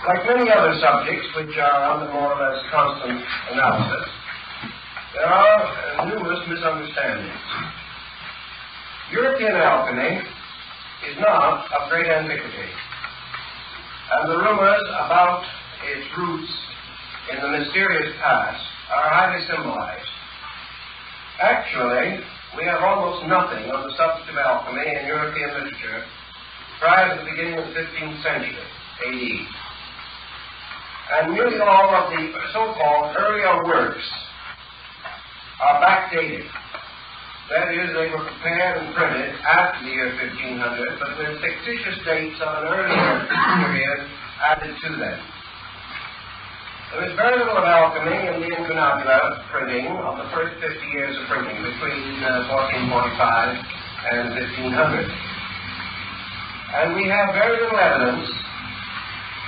Like many other subjects which are under more or less constant analysis, there are numerous misunderstandings. European alchemy is not of great antiquity, and the rumors about its roots in the mysterious past are highly symbolized. Actually, we have almost nothing on the subject of alchemy in European literature prior to the beginning of the 15th century, A.D. And nearly all of the so-called earlier works are backdated. That is, they were prepared and printed after the year 1500, but with fictitious dates of an earlier period added to them. There is very little of alchemy in the incunabula printing of the first 50 years of printing, between 1445 and 1500. And we have very little evidence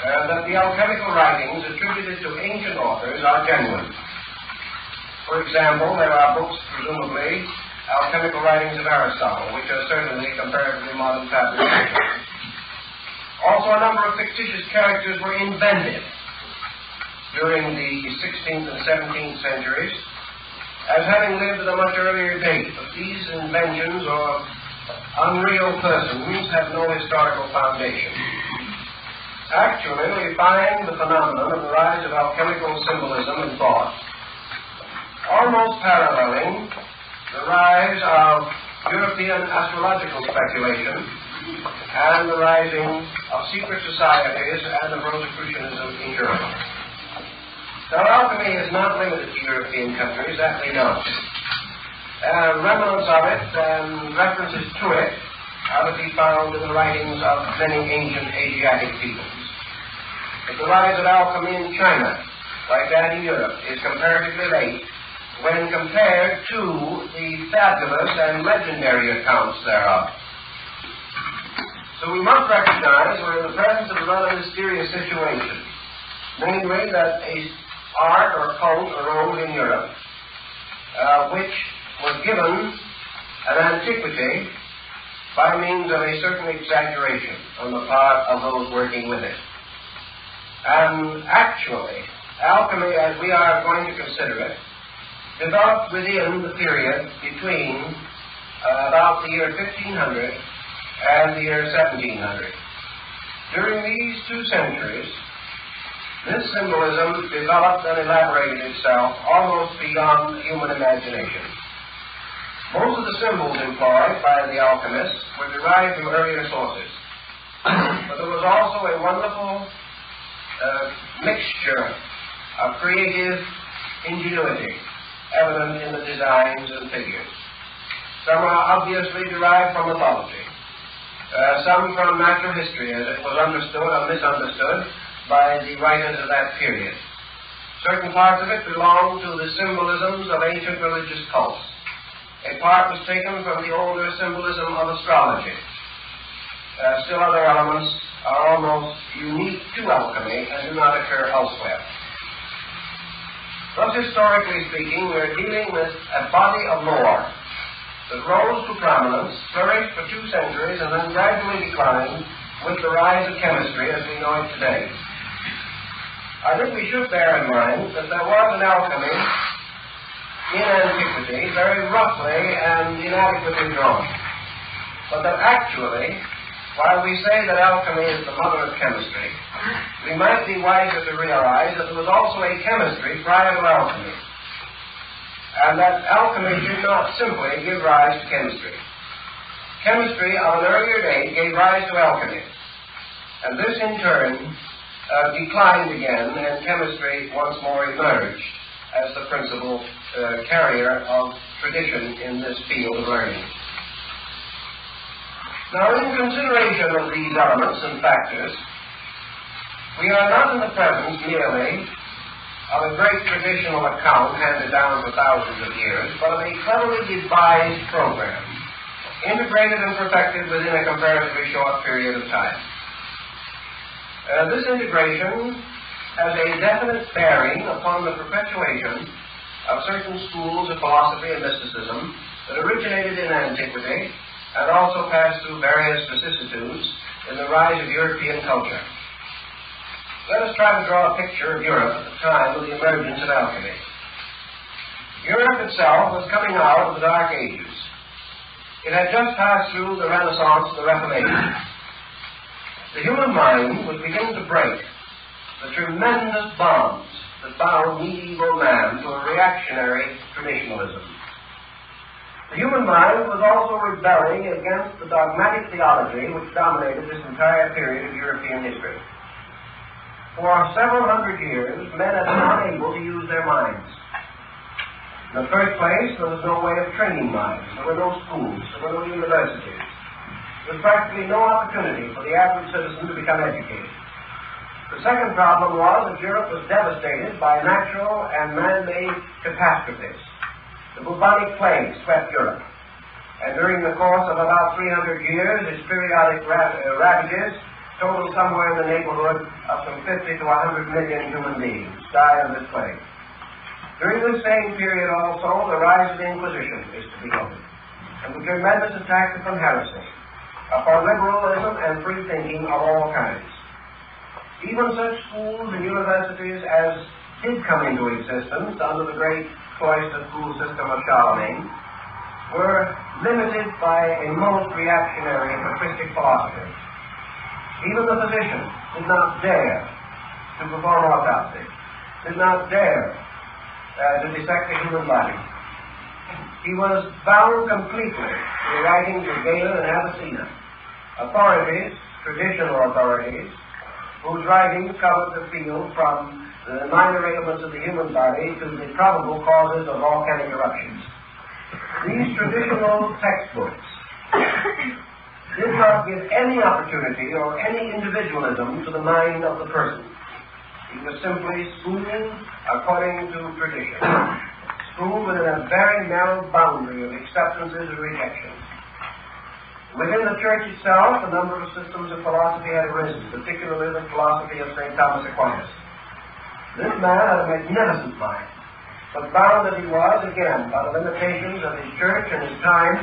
that the alchemical writings attributed to ancient authors are genuine. For example, there are books, presumably, alchemical writings of Aristotle, which are certainly comparatively modern fabrications. Also, a number of fictitious characters were invented during the 16th and 17th centuries as having lived at a much earlier date, but these inventions or unreal persons have no historical foundation. Actually, we find the phenomenon of the rise of alchemical symbolism in thought almost paralleling the rise of European astrological speculation and the rising of secret societies and of Rosicrucianism in Europe. Now, alchemy is not limited to European countries, that we know. Remnants of it and references to it are to be found in the writings of many ancient Asiatic peoples. But the rise of alchemy in China, like that in Europe, is comparatively late when compared to the fabulous and legendary accounts thereof. So we must recognize we're in the presence of a rather mysterious situation, namely that a art or cult arose in Europe, which was given an antiquity by means of a certain exaggeration on the part of those working with it. And actually, alchemy, as we are going to consider it, developed within the period between about the year 1500 and the year 1700. During these 2 centuries, this symbolism developed and elaborated itself almost beyond human imagination. Most of the symbols employed by the alchemists were derived from earlier sources. But there was also a wonderful mixture of creative ingenuity evident in the designs and figures. Some are obviously derived from mythology, some from natural history, as it was understood or misunderstood by the writers of that period. Certain parts of it belong to the symbolisms of ancient religious cults. A part was taken from the older symbolism of astrology. Still other elements are almost unique to alchemy and do not occur elsewhere. Thus, historically speaking, we're dealing with a body of lore that rose to prominence, flourished for 2 centuries, and then gradually declined with the rise of chemistry as we know it today. I think we should bear in mind that there was an alchemy in antiquity, very roughly and inadequately drawn. But that actually, while we say that alchemy is the mother of chemistry, we might be wiser to realize that there was also a chemistry prior to alchemy, and that alchemy did not simply give rise to chemistry. Chemistry of an earlier date gave rise to alchemy, and this in turn declined again, and chemistry once more emerged as the principal carrier of tradition in this field of learning. Now, in consideration of these elements and factors, we are not in the presence merely of a great traditional account handed down for thousands of years, but of a cleverly devised program, integrated and perfected within a comparatively short period of time. This integration has a definite bearing upon the perpetuation of certain schools of philosophy and mysticism that originated in antiquity and also passed through various vicissitudes in the rise of European culture. Let us try to draw a picture of Europe at the time of the emergence of alchemy. Europe itself was coming out of the Dark Ages. It had just passed through the Renaissance and the Reformation. The human mind was beginning to break the tremendous bonds that bound medieval man to a reactionary traditionalism. The human mind was also rebelling against the dogmatic theology which dominated this entire period of European history. For several hundred years, men had been unable to use their minds. In the first place, there was no way of training minds. There were no schools. There were no universities. There was practically no opportunity for the average citizen to become educated. The second problem was that Europe was devastated by natural and man-made catastrophes. The Bubonic Plague swept Europe, and during the course of about 300 years, its periodic ravages totaled somewhere in the neighborhood of some 50 to 100 million human beings died of this plague. During this same period also, the rise of the Inquisition is to be noted, and the tremendous attack upon heresy, upon liberalism and free thinking of all kinds. Even such schools and universities as did come into existence under the great cloister school system of Charlemagne were limited by a most reactionary patristic philosophy. Even the physician did not dare to perform autopsy, did not dare to dissect the human body. He was bound completely to the writings of Galen and Avicenna, authorities, traditional authorities, whose writings covered the field from the minor ailments of the human body to the probable causes of volcanic eruptions. These traditional textbooks did not give any opportunity or any individualism to the mind of the person. It was simply schooling according to tradition, schooled within a very narrow boundary of acceptances and rejections. Within the church itself, a number of systems of philosophy had arisen, particularly the philosophy of St. Thomas Aquinas. This man had a magnificent mind, but bound as he was, again, by the limitations of his church and his time,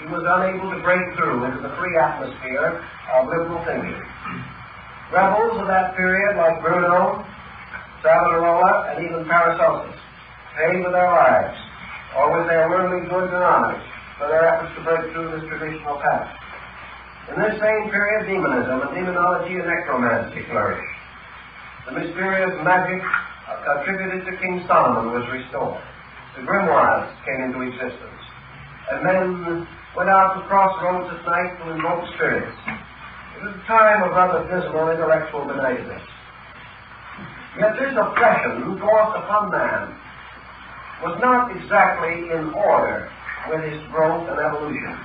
he was unable to break through into the free atmosphere of liberal thinking. Rebels of that period, like Bruno, Savonarola, and even Paracelsus, paid with their lives, or with their worldly goods and honors, for their efforts to break through this traditional path. In this same period, demonism and demonology and necromancy flourished. The mysterious magic attributed to King Solomon was restored. The grimoires came into existence, and men went out to crossroads at night to invoke spirits. It was a time of rather dismal intellectual benignness. Yet this oppression forced upon man was not exactly in order with his growth and evolution.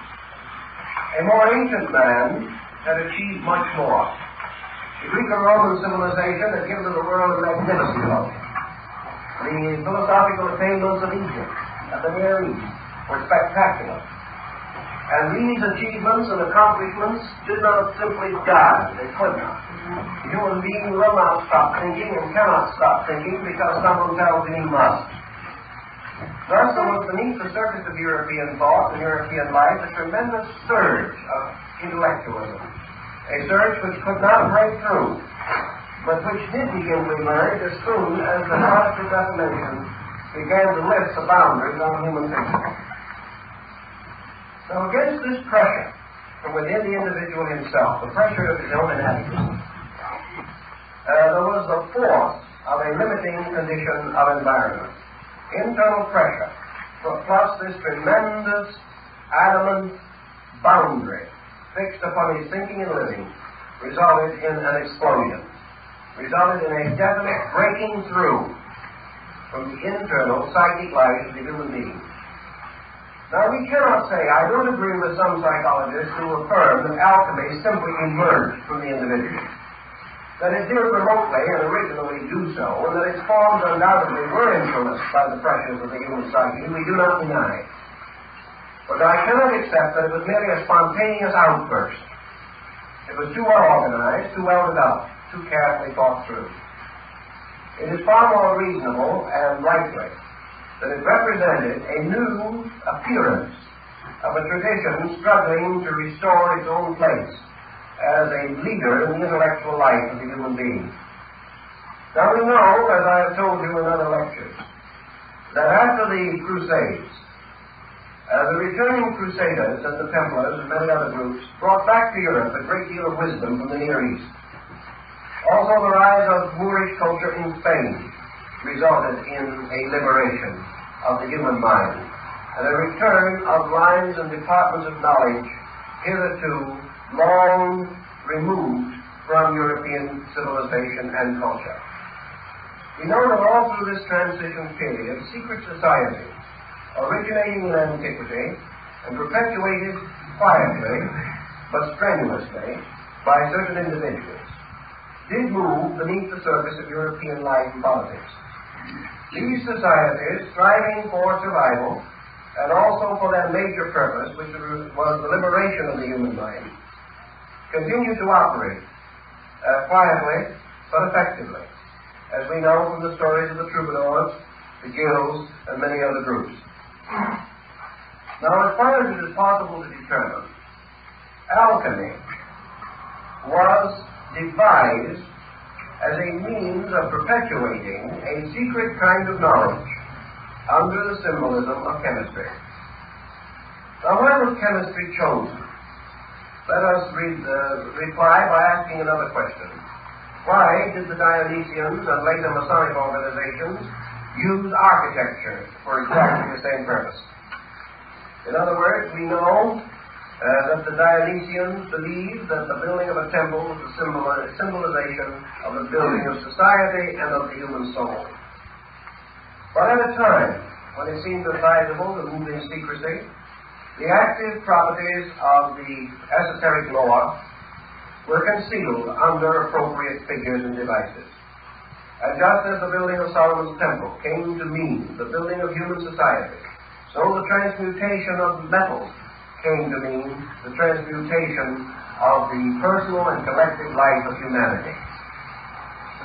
A more ancient man had achieved much more. The Greek and Roman civilization had given to the world a magnificent look. The philosophical attainments of Egypt and the Near East were spectacular. And these achievements and accomplishments did not simply die. They could not. The human being will not stop thinking and cannot stop thinking because someone tells him he must. Thus, there was beneath the surface of European thought and European life a tremendous surge of intellectualism. A surge which could not break through, but which did begin to emerge as soon as the Protestant Reformation began to lift the boundaries on human thinking. So against this pressure from within the individual himself, the pressure of his own inadequacy, there was the force of a limiting condition of environment. Internal pressure, plus this tremendous adamant boundary fixed upon his thinking and living, resulted in an explosion, resulted in a definite breaking through from the internal psychic life of the human being. Now, we cannot say, I don't agree with some psychologists who affirm that alchemy simply emerged from the individual. That it did remotely and originally do so, and that its forms undoubtedly were influenced by the pressures of the human psyche, we do not deny. But I cannot accept that it was merely a spontaneous outburst. It was too well organized, too well developed, too carefully thought through. It is far more reasonable and likely that it represented a new appearance of a tradition struggling to restore its own place as a leader in the intellectual life of the human being. Now we know, as I have told you in other lectures, that after the Crusades, the returning Crusaders and the Templars and many other groups brought back to Europe a great deal of wisdom from the Near East. Also, the rise of Moorish culture in Spain resulted in a liberation of the human mind and a return of lines and departments of knowledge hitherto long removed from European civilization and culture. We know that all through this transition period, secret societies originating in antiquity and perpetuated quietly but strenuously by certain individuals did move beneath the surface of European life and politics. These societies, striving for survival and also for their major purpose, which was the liberation of the human mind, continued to operate quietly but effectively, as we know from the stories of the troubadours, the guilds, and many other groups. Now, as far as it is possible to determine, alchemy was devised as a means of perpetuating a secret kind of knowledge under the symbolism of chemistry. Now, why was chemistry chosen? Let us reply by asking another question. Why did the Dionysians and later Masonic organizations use architecture for exactly the same purpose? In other words, we know that the Dionysians believed that the building of a temple was a symbolization of the building of society and of the human soul. But at a time when it seemed advisable to move in secrecy, the active properties of the esoteric law were concealed under appropriate figures and devices. And just as the building of Solomon's temple came to mean the building of human society, so the transmutation of metals came to mean the transmutation of the personal and collective life of humanity.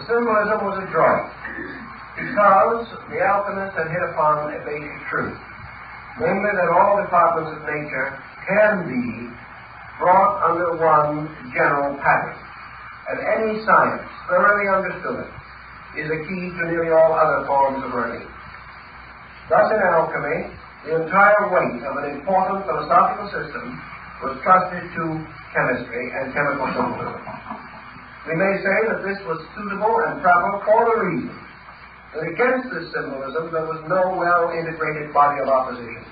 The symbolism was adroit because the alchemist had hit upon a basic truth, namely that all departments of nature can be brought under one general pattern, and any science thoroughly understood is a key to nearly all other forms of learning. Thus, in alchemy, the entire weight of an important philosophical system was trusted to chemistry and chemical symbolism. We may say that this was suitable and proper for the reason that against this symbolism there was no well-integrated body of opposition.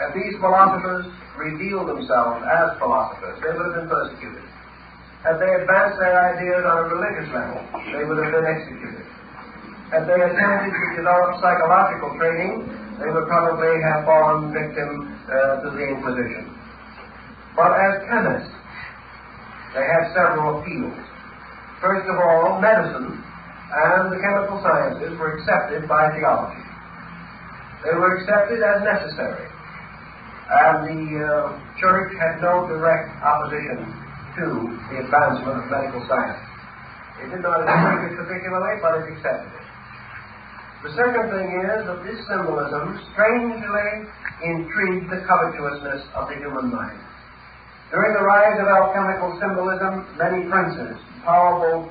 Had these philosophers revealed themselves as philosophers, they would have been persecuted. Had they advanced their ideas on a religious level, they would have been executed. Had they attempted to develop psychological training, they would probably have fallen victim to the Inquisition. But as chemists, they had several appeals. First of all, medicine and the chemical sciences were accepted by theology. They were accepted as necessary, and the Church had no direct opposition to the advancement of medical science. It did not agree with it particularly, but it accepted it. The second thing is that this symbolism strangely intrigued the covetousness of the human mind. During the rise of alchemical symbolism, many princes, powerful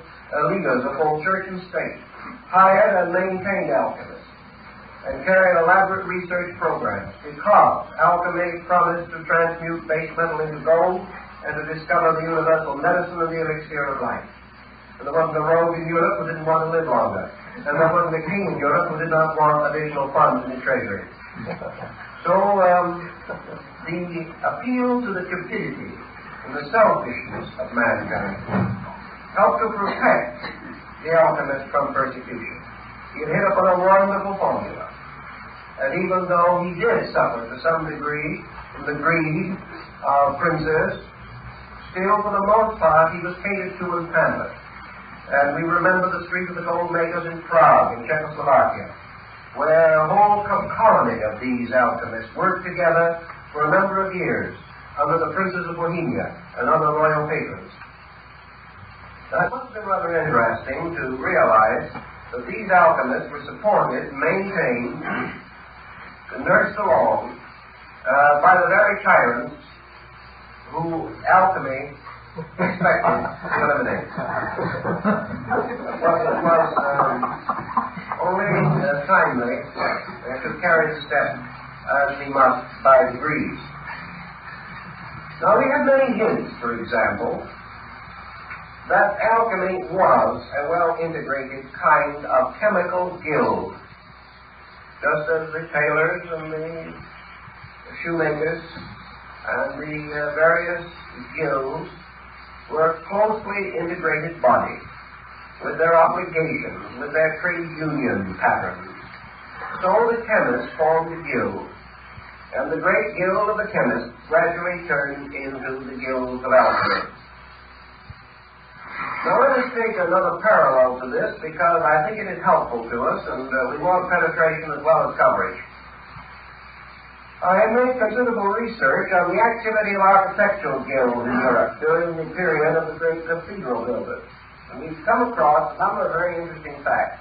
leaders of both church and state, hired and maintained alchemists and carried elaborate research programs because alchemy promised to transmute base metal into gold and to discover the universal medicine and the elixir of life. And there wasn't a rogue in Europe who didn't want to live longer. And there wasn't a king in Europe who did not want additional funds in the treasury. So the appeal to the cupidity and the selfishness of mankind helped to protect the alchemist from persecution. He had hit upon a wonderful formula. And even though he did suffer to some degree from the greed of princes, still for the most part he was catered to and pampered. And we remember the street of the gold makers in Prague, in Czechoslovakia, where a whole colony of these alchemists worked together for a number of years under the princes of Bohemia and other royal patrons. Now, it must have been rather interesting to realize that these alchemists were supported, maintained, and nursed along by the very tyrants who alchemy expected to eliminate. It was carry the step as he must by degrees. Now, we have many hints, for example, that alchemy was a well-integrated kind of chemical guild, just as the tailors and the shoemakers and the various guilds were closely integrated bodies with their obligations, with their trade union patterns. So the chemists formed a guild, and the great guild of the chemists gradually turned into the guild of alchemy. Now let us take another parallel to this, because I think it is helpful to us, and we want penetration as well as coverage. I have made considerable research on the activity of architectural guilds in Europe during the period of the great cathedral builders. And we've come across a number of very interesting facts.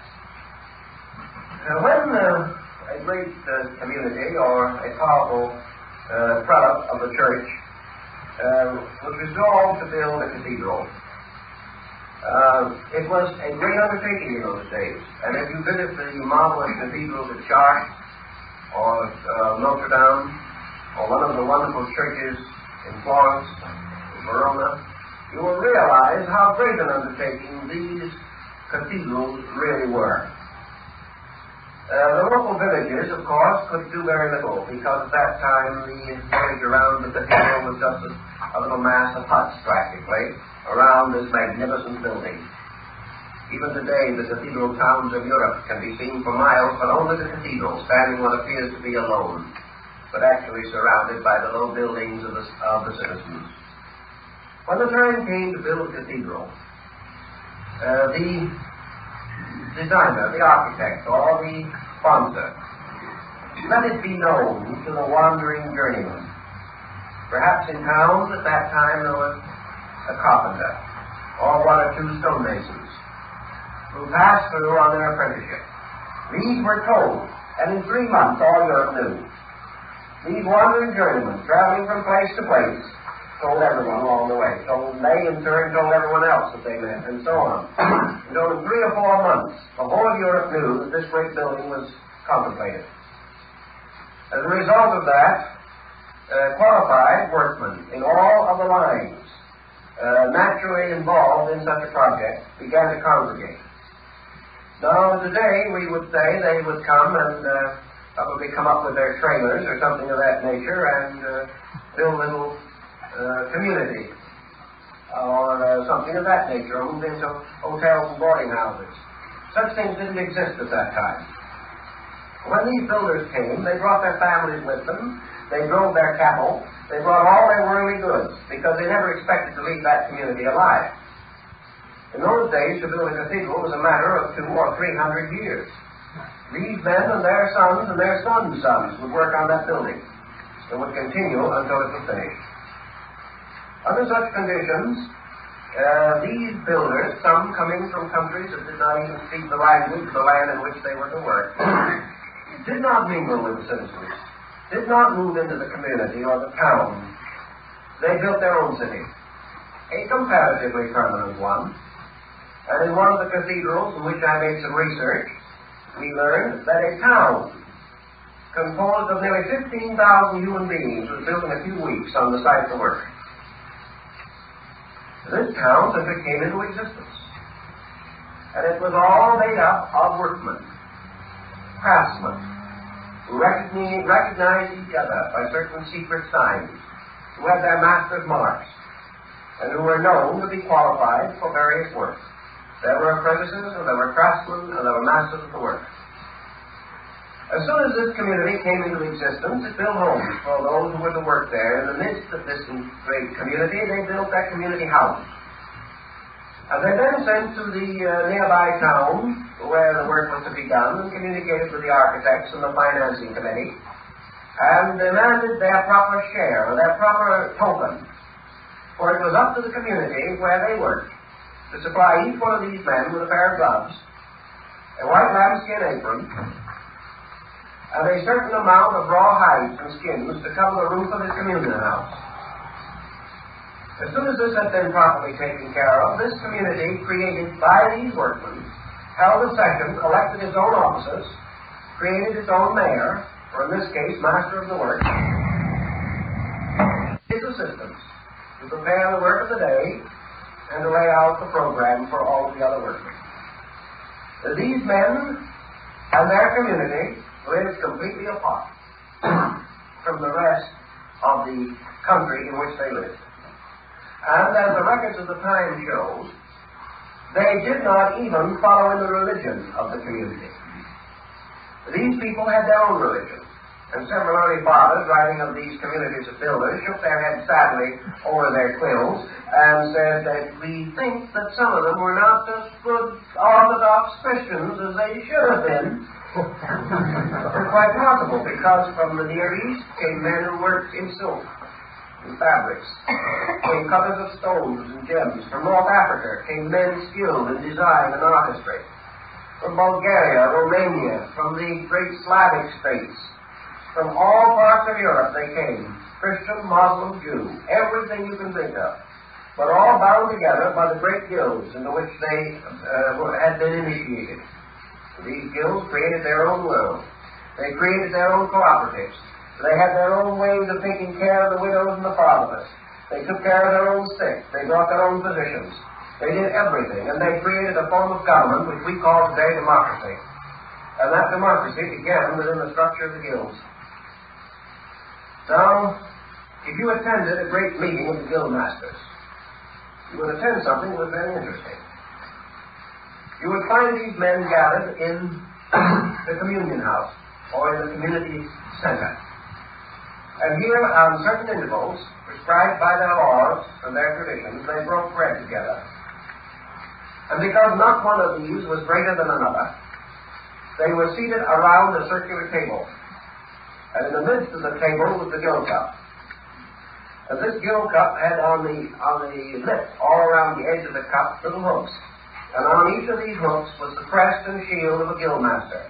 When a great community or a powerful prelate of the church was resolved to build a cathedral, it was a great undertaking in those days. And if you visit the marvelous cathedrals at Chartres, or Notre Dame, or one of the wonderful churches in Florence, in Verona, you will realize how great an undertaking these cathedrals really were. The local villages, of course, could do very little, because at that time the village around the cathedral was just a little mass of huts, practically, around this magnificent building. Even today, the cathedral towns of Europe can be seen for miles, but only the cathedral, standing what appears to be alone, but actually surrounded by the low buildings of the citizens. When the time came to build a cathedral, the designer, the architect, or the sponsor, let it be known to the wandering journeyman. Perhaps in towns at that time there was a carpenter, or one or two stonemasons, who passed through on their apprenticeship. These were told, and in 3 months all Europe knew. These wandering journeymen, traveling from place to place, told everyone along the way. Told they, in turn, told everyone else that they met, and so on. So in 3 or 4 months, the whole of Europe knew that this great building was contemplated. As a result of that, qualified workmen in all of the lines naturally involved in such a project began to congregate. Now, today, we would say they would come and probably come up with their trailers or something of that nature and build a little community or something of that nature, or move into hotels and boarding houses. Such things didn't exist at that time. When these builders came, they brought their families with them, they drove their cattle, they brought all their worldly goods, because they never expected to leave that community alive. In those days, to build a cathedral was a matter of 200 or 300 years. These men and their sons and their sons' sons would work on that building. It would continue until it was finished. Under such conditions, these builders, some coming from countries that did not even speak the language of the land in which they were to work, did not mingle with the citizens, did not move into the community or the town. They built their own city, a comparatively permanent one. And in one of the cathedrals in which I made some research, we learned that a town composed of nearly 15,000 human beings was built in a few weeks on the site of the work. This town simply came into existence. And it was all made up of workmen, craftsmen, who recognized each other by certain secret signs, who had their master's marks, and who were known to be qualified for various works. There were apprentices, and there were craftsmen, and there were masters of the work. As soon as this community came into existence, it built homes for those who were to work there. In the midst of this great community, they built their community house. And they then sent to the nearby town where the work was to be done and communicated with the architects and the financing committee and demanded their proper share, or their proper token. For it was up to the community where they worked to supply each one of these men with a pair of gloves, a white lambskin apron, and a certain amount of raw hides and skins to cover the roof of his communion house. As soon as this had been properly taken care of, this community, created by these workmen, held a session, elected its own officers, created its own mayor, or in this case, master of the work, his assistants to prepare the work of the day and to lay out the program for all of the other workmen. These men and their community lived completely apart from the rest of the country in which they lived. And as the records of the time show, they did not even follow in the religion of the community. These people had their own religion. And several early fathers, writing of these communities of builders, shook their heads sadly over their quills and said that we think that some of them were not as good Orthodox Christians as they should have been. It's quite possible, because from the Near East came men who worked in silk and fabrics, came cutters of stones and gems. From North Africa came men skilled in design and artistry. From Bulgaria, Romania, from the great Slavic states, from all parts of Europe they came, Christian, Muslim, Jew, everything you can think of, but all bound together by the great guilds into which they had been initiated. These guilds created their own world. They created their own cooperatives. They had their own ways of taking care of the widows and the fatherless. They took care of their own sick. They brought their own physicians. They did everything, and they created a form of government which we call today democracy. And that democracy began within the structure of the guilds. Now, if you attended a great meeting of the guild masters, you would attend something that was very interesting. You would find these men gathered in the communion house, or in the community center. And here, on certain intervals, prescribed by their laws and their traditions, they broke bread together. And because not one of these was greater than another, they were seated around a circular table. And in the midst of the table was the gill cup. And this gill cup had on the lip, all around the edge of the cup, little hooks. And on each of these hooks was the crest and shield of a guild master.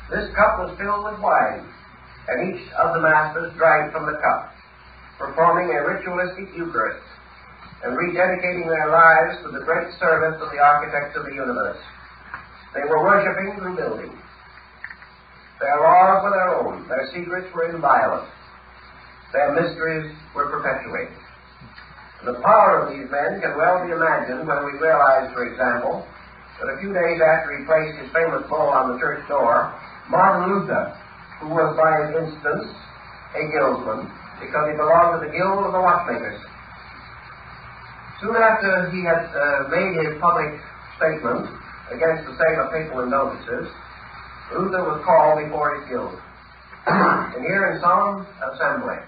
This cup was filled with wine, and each of the masters drank from the cup, performing a ritualistic Eucharist and rededicating their lives to the great service of the architect of the universe. They were worshipping through building. Their laws were their own. Their secrets were inviolate. Their mysteries were perpetuated. And the power of these men can well be imagined when we realize, for example, that a few days after he placed his famous bull on the church door, Martin Luther, who was by his instance a guildsman, because he belonged to the guild of the watchmakers, soon after he had made his public statement against the sale of papal indulgences, Luther was called before his guild. And here in solemn assembly,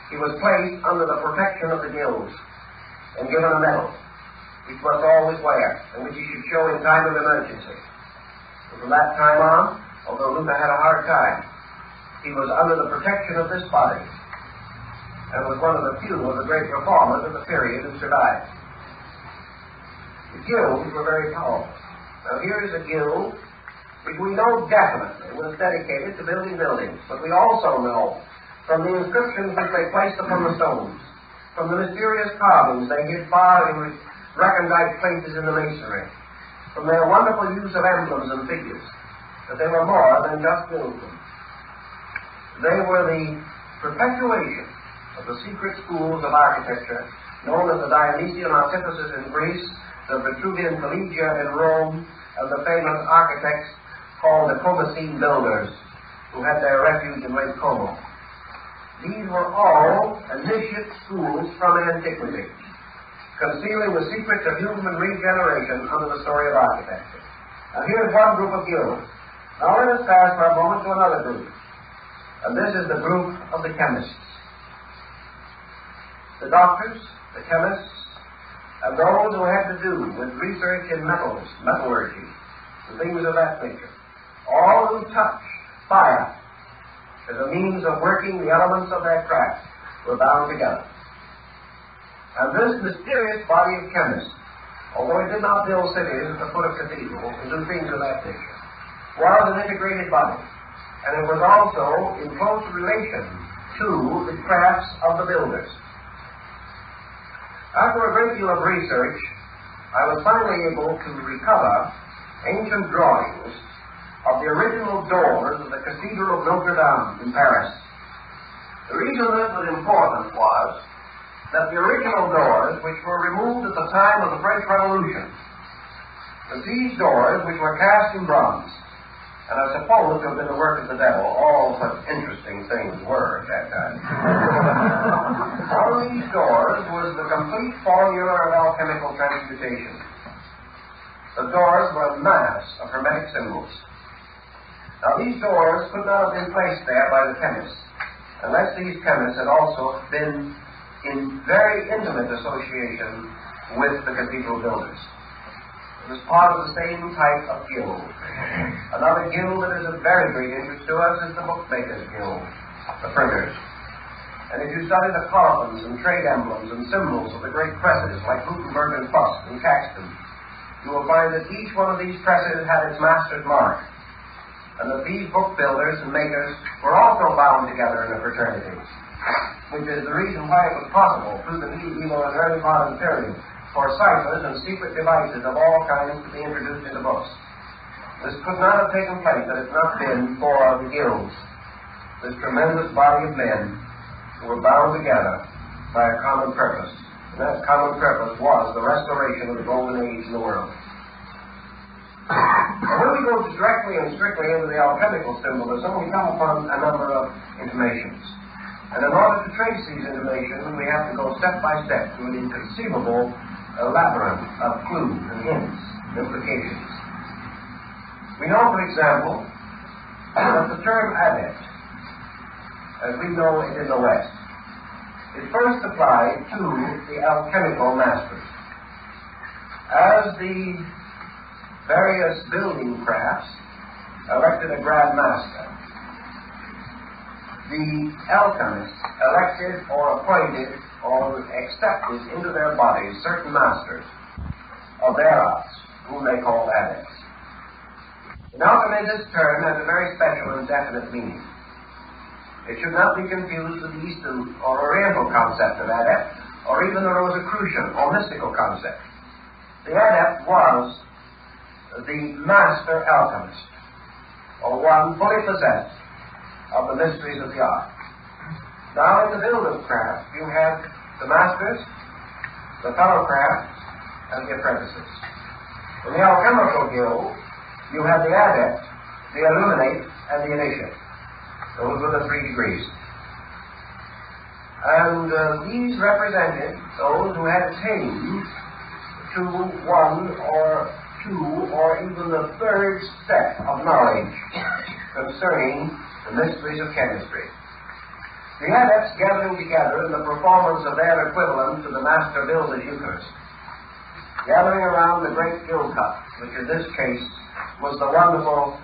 he was placed under the protection of the guilds and given a medal, which must always wear, and which he should show in time of emergency. And from that time on, although Luther had a hard time, he was under the protection of this body, and was one of the few of the great reformers of the period who survived. The guilds were very powerful. Now here is a guild which we know definitely was dedicated to building buildings, but we also know from the inscriptions which they placed upon the stones, from the mysterious carvings they hid far in recondite places in the masonry, from their wonderful use of emblems and figures, that they were more than just guildsmen. They were the perpetuation of the secret schools of architecture known as the Dionysian artifices in Greece, the Vitruvian Collegia in Rome, and the famous architects called the Comocene builders, who had their refuge in Lake Como. These were all initiate schools from antiquity, concealing the secrets of human regeneration under the story of architecture. And here's one group of guilds. Now let us pass for a moment to another group. And this is the group of the chemists. The doctors, the chemists, and those who had to do with research in metals, metallurgy, and things of that nature. All who touched fire as a means of working the elements of their craft were bound together. And this mysterious body of chemists, although it did not build cities at the foot of cathedrals and do things of that nature, was an integrated body. And it was also in close relation to the crafts of the builders. After a great deal of research, I was finally able to recover ancient drawings of the original doors of the Cathedral of Notre Dame in Paris. The reason this was important was that the original doors, which were removed at the time of the French Revolution, that these doors, which were cast in bronze, and I suppose to have been the work of the devil, all such interesting things were at that time. On these doors was the complete formula of alchemical transmutation. The doors were a mass of hermetic symbols. Now these doors could not have been placed there by the chemists, unless these chemists had also been in very intimate association with the cathedral builders. It was part of the same type of guild. Another guild that is of very great interest to us is the Bookmakers Guild, the printers. And if you study the coffins and trade emblems and symbols of the great presses like Gutenberg and Fusk and Caxton, you will find that each one of these presses had its master's mark, and that these book builders and makers were also bound together in a fraternity, which is the reason why it was possible through the medieval and early modern period for ciphers and secret devices of all kinds to be introduced into books. This could not have taken place had it not been for the guilds, this tremendous body of men who were bound together by a common purpose. And that common purpose was the restoration of the golden age in the world. And when we go directly and strictly into the alchemical symbolism, we come upon a number of intimations. And in order to trace these intimations, we have to go step by step through an inconceivable labyrinth of clues and hints and implications. We know, for example, that the term adept, as we know it in the West, is first applied to the alchemical masters. As the various building crafts elected a grand master, the alchemists elected or appointed or accepted into their bodies certain masters of their arts, whom they call adepts. In alchemy, this term has a very special and definite meaning. It should not be confused with the Eastern or Oriental concept of adept, or even the Rosicrucian or mystical concept. The adept was the master alchemist, or one fully possessed of the mysteries of the art. Now, in the builder's craft, you have the masters, the fellow crafts, and the apprentices. In the alchemical guild, you have the adept, the illuminate, and the initiate. Those were the 3 degrees. And these represented those who had attained to 1 or 2 or even the 3rd step of knowledge concerning the mysteries of chemistry. The adepts gathering together in the performance of their equivalent to the master builder's Eucharist, gathering around the great guild cup, which in this case was the wonderful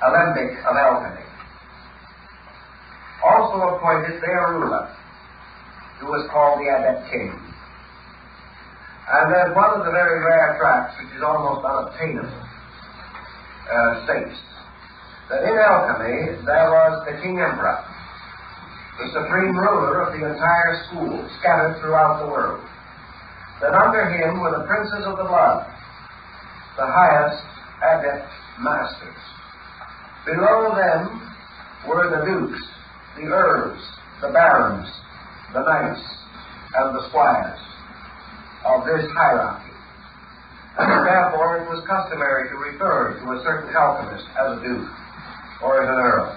alembic of alchemy. Also appointed their ruler, who was called the Adept King. And then one of the very rare tracts, which is almost unobtainable, states that in alchemy there was the King Emperor, the supreme ruler of the entire school, scattered throughout the world. That under him were the princes of the blood, the highest adept masters. Below them were the dukes, the earls, the barons, the knights, and the squires of this hierarchy. And therefore it was customary to refer to a certain alchemist as a duke or as an earl,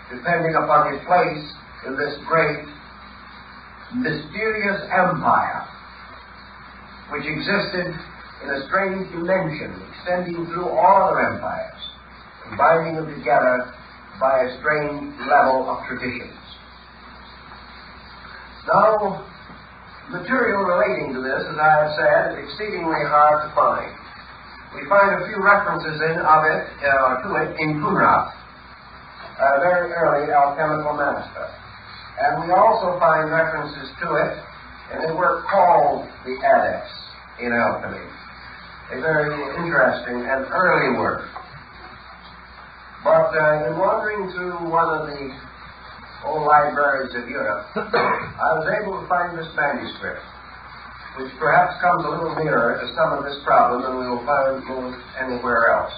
depending upon his place in this great, mysterious empire, which existed in a strange dimension, extending through all other empires, and binding them together by a strange level of traditions. Now, material relating to this, as I have said, is exceedingly hard to find. We find a few references to it in Kunrat, a very early alchemical master. And we also find references to it in a work called The Adepts in Alchemy, a very interesting and early work. But in wandering through one of the old libraries of Europe, I was able to find this manuscript, which perhaps comes a little nearer to some of this problem than we will find most anywhere else.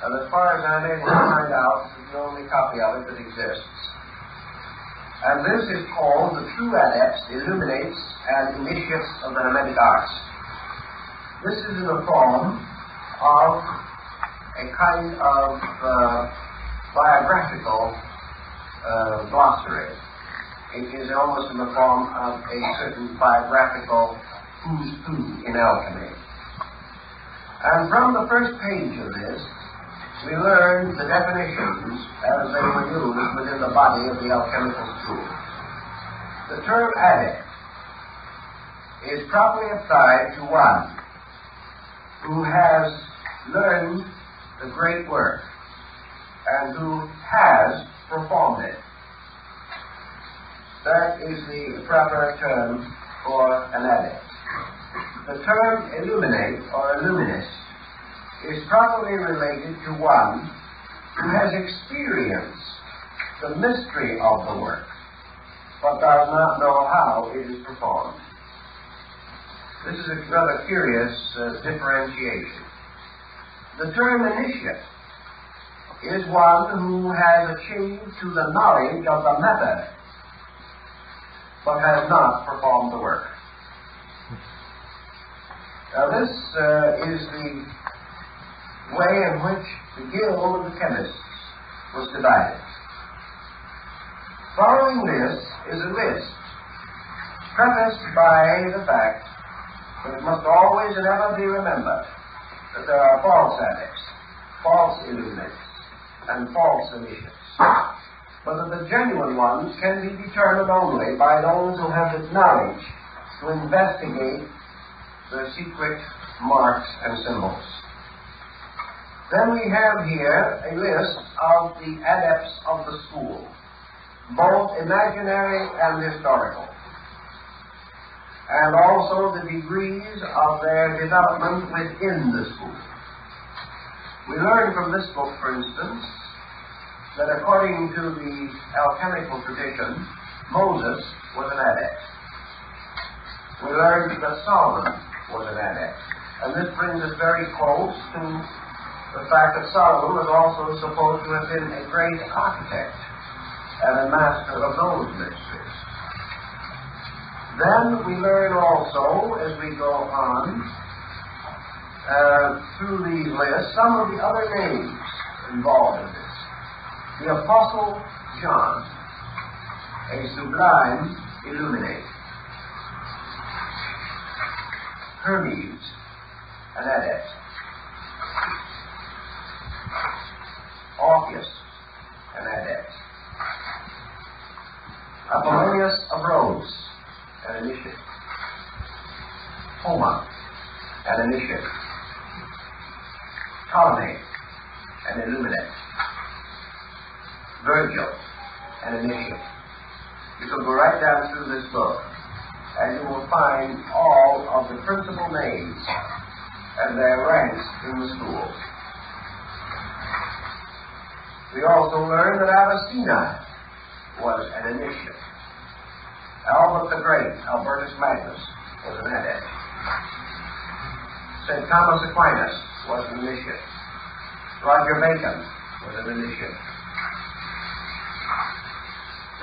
And as far as I'm able to find out, this is the only copy of it that exists. And this is called The True Adepts, Illuminates, and Initiates of the Hermetic Arts. This is in the form of a kind of biographical glossary. It is almost in the form of a certain biographical who's who in alchemy. And from the first page of this, we learned the definitions as they were used within the body of the alchemical school. The term adept is properly applied to one who has learned the great work and who has performed it. That is the proper term for an adept. The term illuminate or illuminist is properly related to one who has experienced the mystery of the work, but does not know how it is performed. This is a rather curious differentiation. The term initiate is one who has achieved to the knowledge of the method, but has not performed the work. Now this is the way in which the guild of the chemists was divided. Following this is a list, prefaced by the fact that it must always and ever be remembered that there are false adepts, false illuminates, and false initiates, but that the genuine ones can be determined only by those who have the knowledge to investigate the secret marks and symbols. Then we have here a list of the adepts of the school, both imaginary and historical, and also the degrees of their development within the school. We learn from this book, for instance, that according to the alchemical tradition, Moses was an adept. We learned that Solomon was an adept. And this brings us very close to the fact that Solomon was also supposed to have been a great architect and a master of those mysteries. Then we learn also, as we go on through these lists, some of the other names involved in this. The Apostle John, a sublime illuminate. Hermes, an adept. Orpheus, an adept. Apollonius of Rhodes, an initiate. Homer, an initiate. Ptolemy, an illuminate. Virgil, an initiate. You can go right down through this book, and you will find all of the principal names and their ranks in the school. We also learn that Avicenna was an initiate. Albert the Great, Albertus Magnus, was an adept. St. Thomas Aquinas was an initiate. Roger Bacon was an initiate.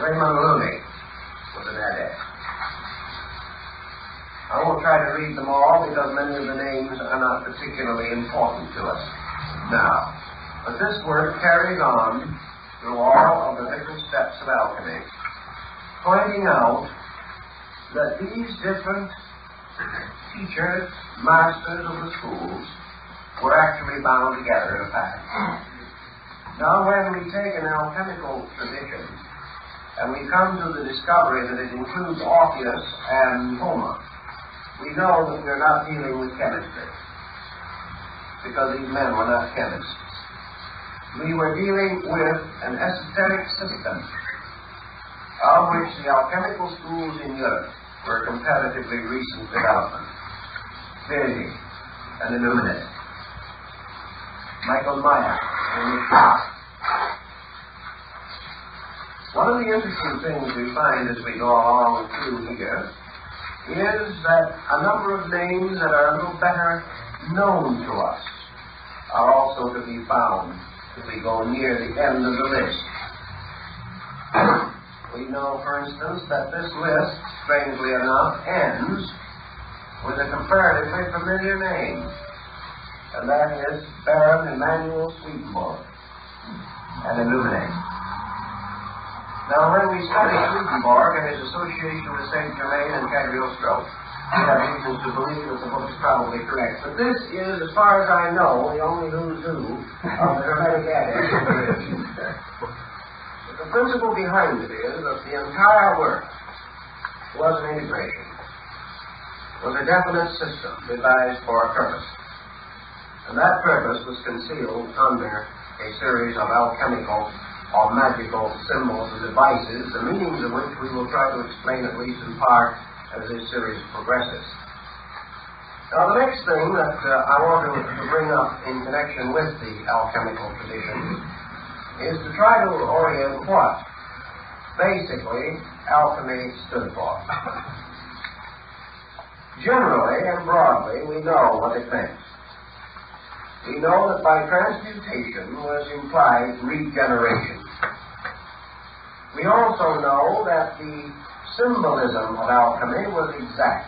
Raymond Lewis was an adept. I won't try to read them all because many of the names are not particularly important to us now. But this work carries on through all of the different steps of alchemy, pointing out that these different teachers, masters of the schools, were actually bound together in a pact. Now when we take an alchemical tradition and we come to the discovery that it includes Orpheus and Homer, we know that we're not dealing with chemistry, because these men were not chemists. We were dealing with an esoteric system of which the alchemical schools in Europe were comparatively recent development. Verdi, an illuminate. Michael Meyer, an initiate. One of the interesting things we find as we go along through here is that a number of names that are a little better known to us are also to be found if we go near the end of the list. We know, for instance, that this list, strangely enough, ends with a comparatively familiar name, and that is Baron Emanuel Swedenborg, an Illuminate. Now, when we study Swedenborg and his association with Saint Germain and Cagliostro, we have reasons to believe that the book is probably correct. But this is, as far as I know, the only who's who of the Hermetic Adepts there is. But the principle behind it is that the entire work was an integration, was a definite system devised for a purpose. And that purpose was concealed under a series of alchemical or magical symbols and devices, the meanings of which we will try to explain at least in part as this series progresses. Now, the next thing that I want to bring up in connection with the alchemical tradition is to try to orient what, basically, alchemy stood for. Generally and broadly, we know what it meant. We know that by transmutation was implied regeneration. We also know that the symbolism of alchemy was exact.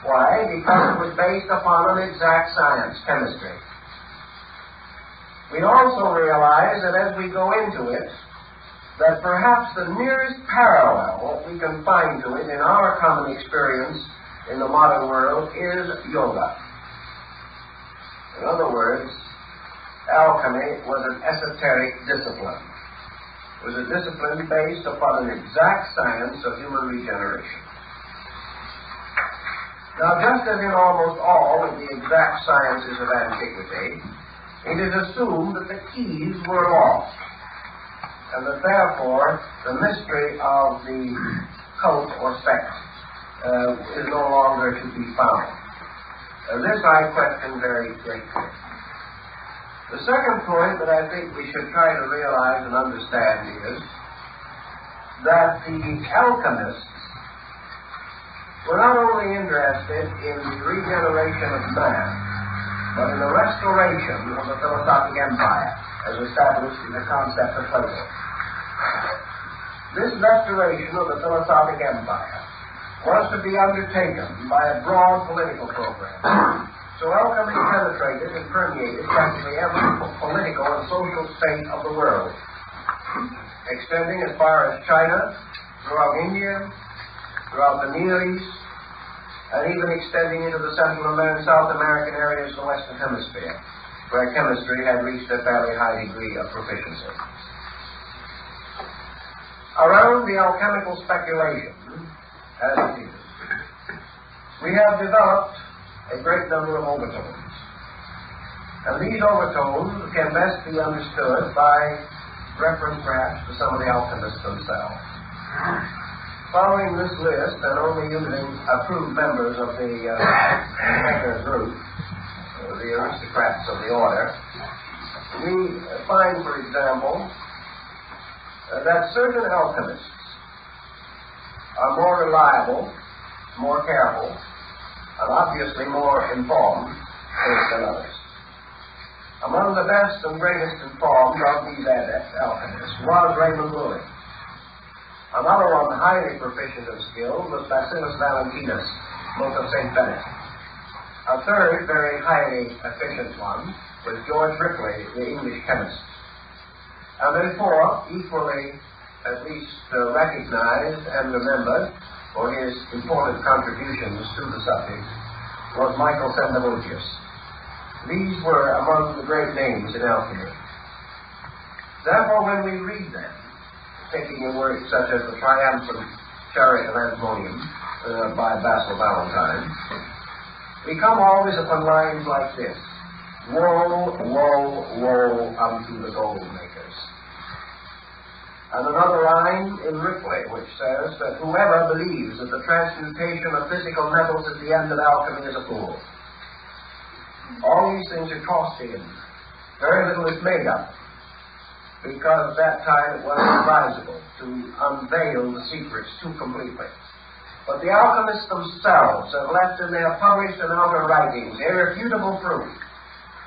Why? Because it was based upon an exact science, chemistry. We also realize that as we go into it, that perhaps the nearest parallel we can find to it in our common experience in the modern world is yoga. In other words, alchemy was an esoteric discipline. It was a discipline based upon an exact science of human regeneration. Now, just as in almost all of the exact sciences of antiquity, it is assumed that the keys were lost, and that therefore the mystery of the cult or sect is no longer to be found. This I question very greatly. The second point that I think we should try to realize and understand is that the alchemists were not only interested in the regeneration of man, but in the restoration of the philosophic empire, as established in the concept of Plato. This restoration of the philosophic empire was to be undertaken by a broad political program. So alchemy penetrated and permeated practically every political and social state of the world, extending as far as China, throughout India, throughout the Near East, and even extending into the Central and South American areas of the Western Hemisphere, where chemistry had reached a fairly high degree of proficiency. Around the alchemical speculation, as it is, we have developed a great number of overtones. And these overtones can best be understood by reference perhaps to some of the alchemists themselves. Following this list, and only using approved members of the Bookmaker group, the aristocrats of the order, we find, for example, that certain alchemists are more reliable, more careful, and obviously more informed than others. Among the best and greatest informed of these adept alchemists was Raymond Lewis. Another one highly proficient and skilled was Bacillus Valentinus, monk of St. Benedict. A third very highly efficient one was George Ripley, the English chemist. And a fourth, equally at least recognized and remembered for his important contributions to the subject, was Michael Sandovalius. These were among the great names in alchemy. Therefore, when we read them, taking a work such as the Triumphant Chariot of Antimonium by Basil Valentine, we come always upon lines like this: Woe, woe, woe unto the gold makers. And another line in Ripley which says that whoever believes that the transmutation of physical metals is the end of alchemy is a fool. All these things are tossed in. Very little is made up, because at that time it was advisable to unveil the secrets too completely. But the alchemists themselves have left in their published and outer writings irrefutable proof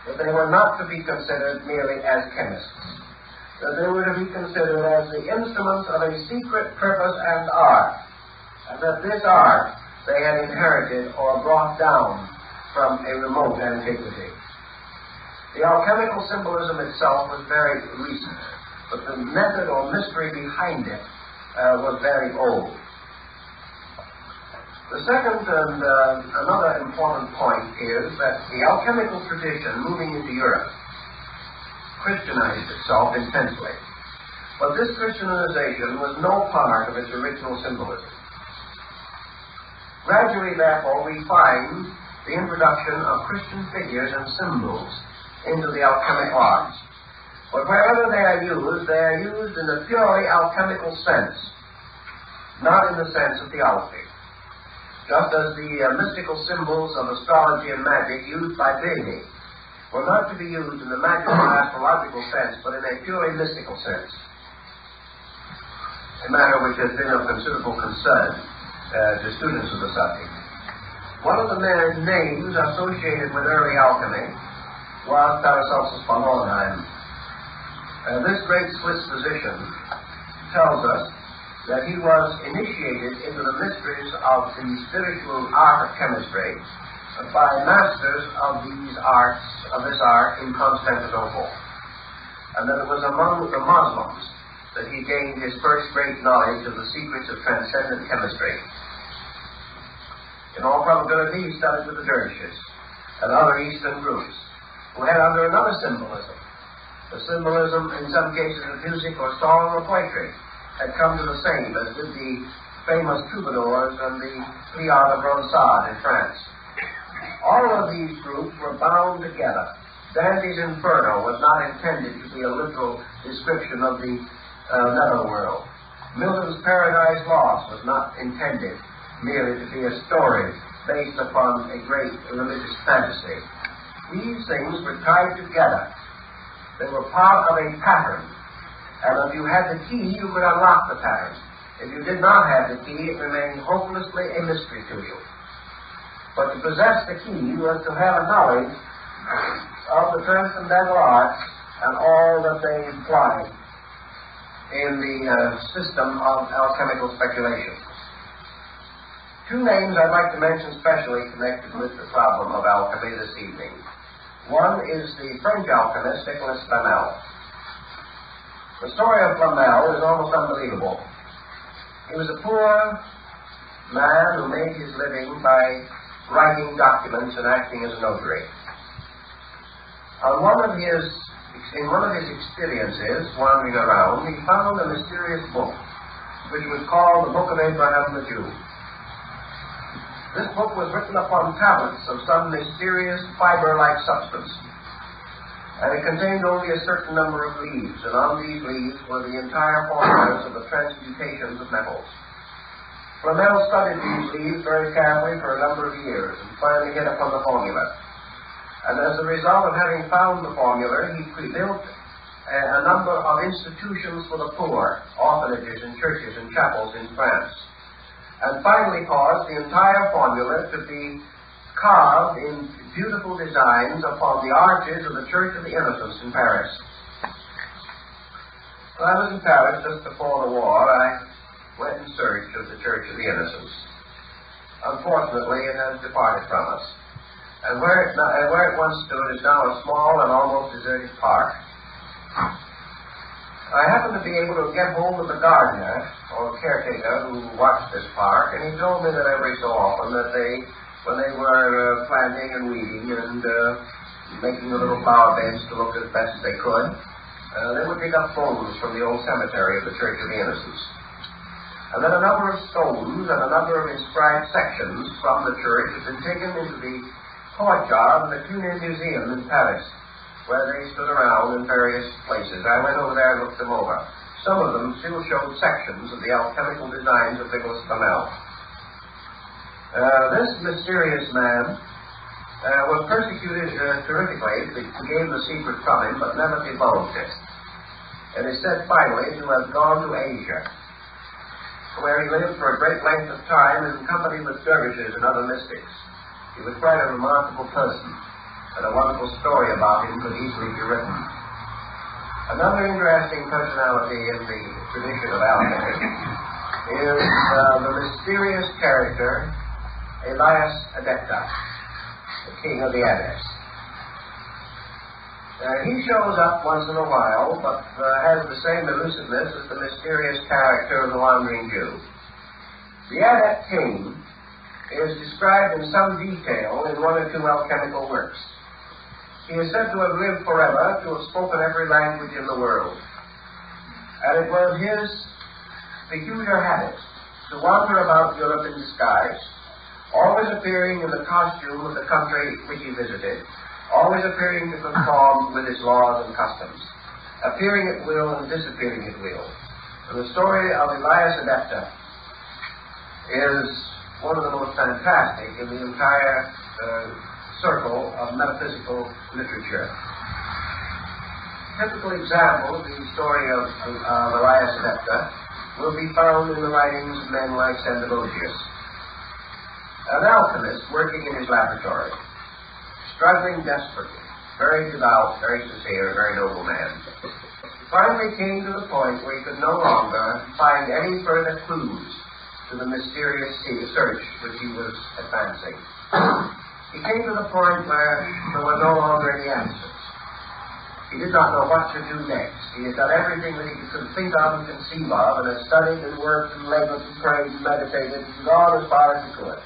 that they were not to be considered merely as chemists, that they were to be considered as the instruments of a secret purpose and art, and that this art they had inherited or brought down from a remote antiquity. The alchemical symbolism itself was very recent, but the method or mystery behind it was very old. The second and another important point is that the alchemical tradition moving into Europe Christianized itself intensely. But this Christianization was no part of its original symbolism. Gradually, therefore, we find the introduction of Christian figures and symbols into the alchemic arts. But wherever they are used in a purely alchemical sense, not in the sense of theology. Just as the mystical symbols of astrology and magic used by Bailey were not to be used in the magical astrological sense, but in a purely mystical sense, a matter which has been of considerable concern to students of the subject. One of the names associated with early alchemy was Paracelsus von Hohenheim. This great Swiss physician tells us that he was initiated into the mysteries of the spiritual art of chemistry by masters of this art in Constantinople, and that it was among the Muslims that he gained his first great knowledge of the secrets of transcendent chemistry. In all probability, he studied with the dervishes and other Eastern groups who had under another symbolism, the symbolism in some cases of music or song or poetry, had come to the same as did the famous troubadours and the Pliard of Ronsard in France. All of these groups were bound together. Dante's Inferno was not intended to be a literal description of the netherworld. Milton's Paradise Lost was not intended merely to be a story based upon a great religious fantasy. These things were tied together. They were part of a pattern. And if you had the key, you could unlock the pattern. If you did not have the key, it remained hopelessly a mystery to you. But to possess the key was to have a knowledge of the transcendental arts and all that they imply in the system of alchemical speculation. Two names I'd like to mention specially connected with the problem of alchemy this evening. One is the French alchemist, Nicolas Mamel. The story of Mamel is almost unbelievable. He was a poor man who made his living by writing documents and acting as a notary. In one of his experiences, wandering around, he found a mysterious book, which was called the Book of Abraham the Jew. This book was written upon tablets of some mysterious fiber-like substance. And it contained only a certain number of leaves, and on these leaves were the entire formulas of the transmutations of metals. Mamel studied these leaves very carefully for a number of years, and finally hit upon the formula. And as a result of having found the formula, he built a number of institutions for the poor, orphanages and churches and chapels in France, and finally caused the entire formula to be carved in beautiful designs upon the arches of the Church of the Innocents in Paris. When I was in Paris just before the war, I went in search of the Church of the Innocents. Unfortunately, it has departed from us. And where it once stood is now a small and almost deserted park. I happened to be able to get hold of the gardener, or caretaker, who watched this park, and he told me that every so often that when they were planting and weeding and making the little flower beds to look as best they could, they would dig up bones from the old cemetery of the Church of the Innocents. And then a number of stones and a number of inscribed sections from the church had been taken into the courtyard of the Cluny Museum in Paris, where they stood around in various places. I went over there and looked them over. Some of them still showed sections of the alchemical designs of Nicolas Mamel. This mysterious man was persecuted terrifically. He gave the secret from him, but never divulged it. And is said finally to have gone to Asia, where he lived for a great length of time in company with dervishes and other mystics. He was quite a remarkable person. and a wonderful story about him could easily be written. Another interesting personality in the tradition of alchemy is the mysterious character Elias Adepta, the king of the Adepts. He shows up once in a while, but has the same elusiveness as the mysterious character of the Wandering Jew. The Adept king is described in some detail in one or two alchemical works. He is said to have lived forever, to have spoken every language in the world. And it was his peculiar habit to wander about Europe in disguise, always appearing in the costume of the country which he visited, always appearing to conform with its laws and customs, appearing at will and disappearing at will. And the story of Elias Adepta is one of the most fantastic in the entire circle of metaphysical literature. Typical example of the story of Elias Adepta will be found in the writings of men like Sandovalius, an alchemist working in his laboratory, struggling desperately, very devout, very sincere, very noble man. He finally came to the point where he could no longer find any further clues to the mysterious search which he was advancing. He came to the point where there were no longer any answers. He did not know what to do next. He had done everything that he could think of and conceive of, and had studied and worked and labored and prayed and meditated and gone as far as he could.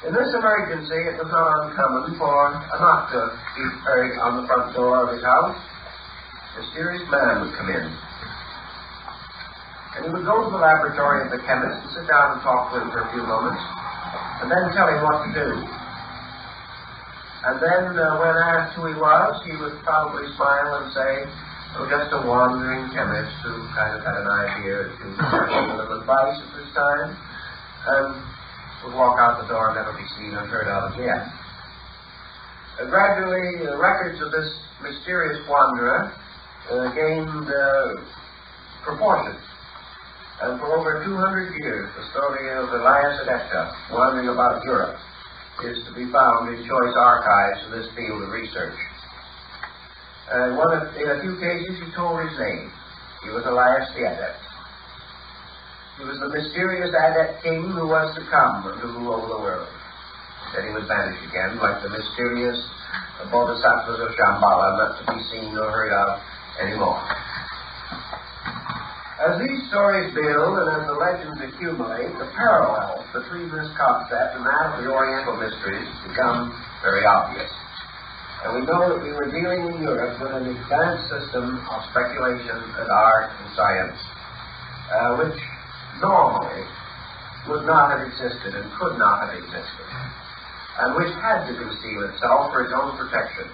In this emergency, it was not uncommon for a knock to be heard on the front door of his house. A mysterious man would come in. And he would go to the laboratory of the chemist and sit down and talk to him for a few moments, and then tell him what to do. And then, when asked who he was, he would probably smile and say, "Oh, just a wandering chemist who kind of had an idea to give a little advice at this time," and would walk out the door and never be seen or heard of again. Gradually, the records of this mysterious wanderer gained proportion. And for over 200 years, the story of Elias Adepta, wandering about Europe, is to be found in choice archives in this field of research. And in a few cases, he told his name. He was Elias the Adept. He was the mysterious Adept king who was to come and to rule over the world. Then he would vanish again, like the mysterious bodhisattvas of Shambhala, not to be seen or heard of anymore. As these stories build and as the legends accumulate, the parallels between this concept and that of the Oriental mysteries become very obvious. And we know that we were dealing in Europe with an advanced system of speculation and art and science, which normally would not have existed and could not have existed, and which had to conceal itself for its own protection.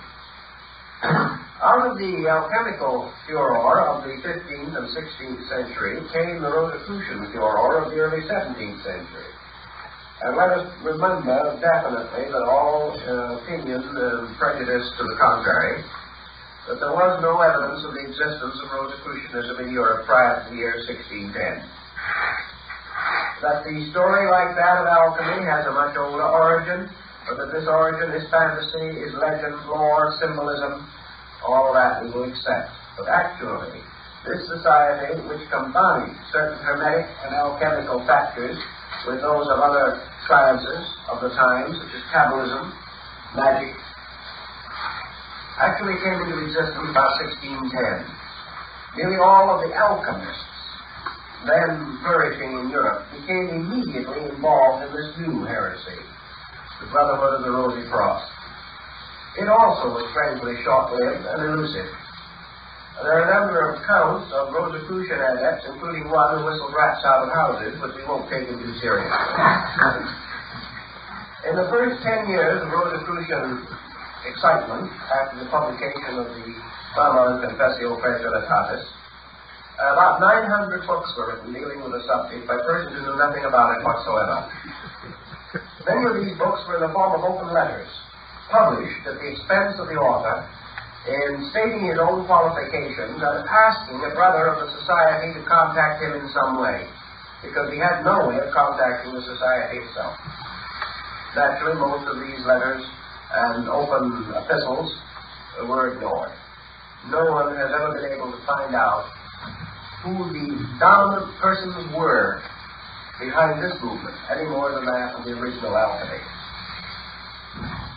Out of the alchemical furor of the 15th and 16th century came the Rosicrucian furor of the early 17th century. And let us remember definitely that all opinion and prejudice to the contrary, that there was no evidence of the existence of Rosicrucianism in Europe prior to the year 1610. That the story like that of alchemy has a much older origin, but that this origin is fantasy, is legend, lore, symbolism, all that we will accept. But actually, this society, which combines certain hermetic and alchemical factors with those of other sciences of the time, such as Kabbalism, magic, actually came into existence about 1610. Nearly all of the alchemists then flourishing in Europe became immediately involved in this new heresy, the Brotherhood of the Rosy Cross. It also was strangely short-lived and elusive. There are a number of accounts of Rosicrucian adepts, including one who whistled rats out of houses, but we won't take him too seriously. In the first 10 years of Rosicrucian excitement, after the publication of the Mamel and Confessio Praetoritatis, about 900 books were written dealing with the subject by persons who knew nothing about it whatsoever. Many of these books were in the form of open letters, published at the expense of the author, in stating his own qualifications and asking a brother of the society to contact him in some way, because he had no way of contacting the society itself. Naturally, most of these letters and open epistles were ignored. No one has ever been able to find out who the dominant persons were behind this movement, any more than that of the original alchemy.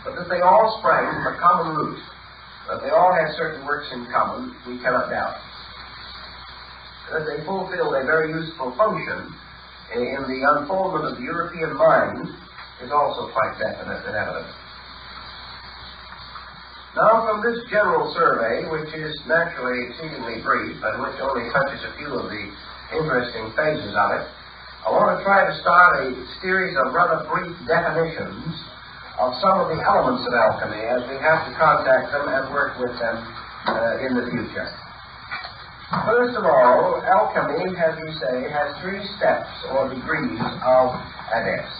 But that they all sprang from a common root, that they all had certain works in common, we cannot doubt. That they fulfilled a very useful function in the unfoldment of the European mind is also quite definite and evident. Now, from this general survey, which is naturally exceedingly brief and which only touches a few of the interesting phases of it, I want to try to start a series of rather brief definitions of some of the elements of alchemy as we have to contact them and work with them in the future. First of all, alchemy, as we say, has three steps or degrees of adepts.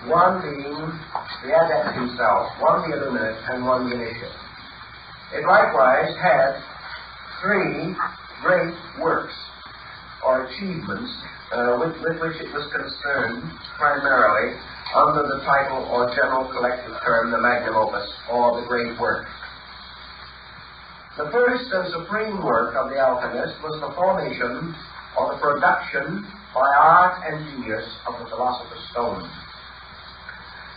One being the adept himself, one the illuminate, and one the initiate. It likewise had three great works or achievements with which it was concerned primarily under the title or general collective term, the magnum opus, or the great work. The first and supreme work of the alchemist was the formation or the production by art and genius of the philosopher's stone,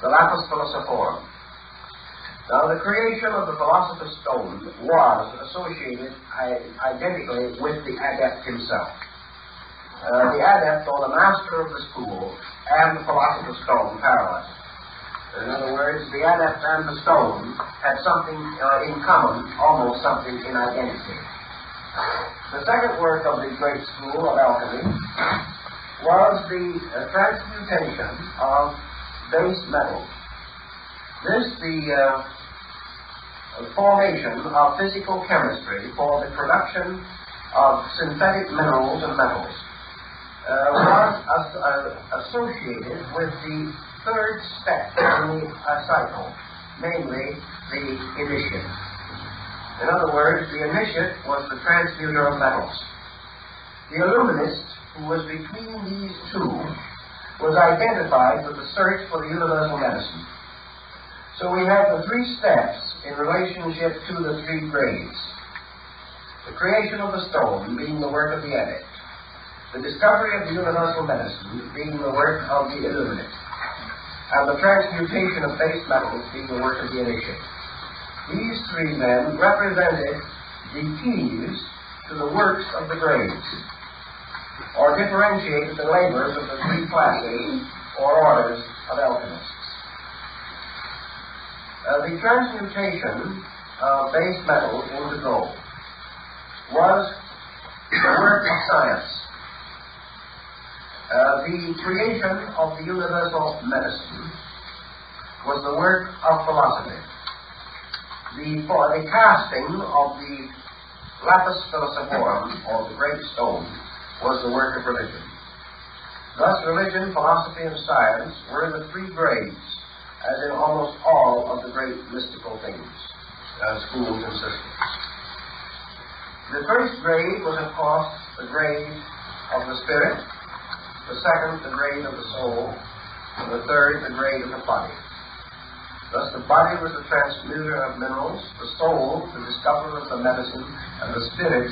the lapis philosophorum. Now, the creation of the philosopher's stone was associated identically with the adept himself. The adept, or the master of the school, and the philosopher's stone parallel. In other words, the adept and the stone had something in common, almost something in identity. The second work of the great school of alchemy was the transmutation of base metals. This, the formation of physical chemistry for the production of synthetic minerals and metals, was associated with the third step in the cycle, namely the initiate. In other words, the initiate was the transmuter of metals. The illuminist, who was between these two, was identified with the search for the universal medicine. So we have the three steps in relationship to the three grades. The creation of the stone being the work of the adept, the discovery of the universal medicine being the work of the illuminate, and the transmutation of base metals being the work of the initiate. These three then represented the keys to the works of the grades, or differentiated the labors of the three classes or orders of alchemists. The transmutation of base metals into gold was the work of science. The creation of the universal medicine was the work of philosophy. The casting of the lapis philosophorum, or the great stone, was the work of religion. Thus, religion, philosophy, and science were the three grades, as in almost all of the great mystical things, schools and systems. The first grade was, of course, the grade of the spirit, the second, the grade of the soul, and the third, the grade of the body. Thus, the body was the transmuter of minerals, the soul, the discoverer of the medicine, and the spirit,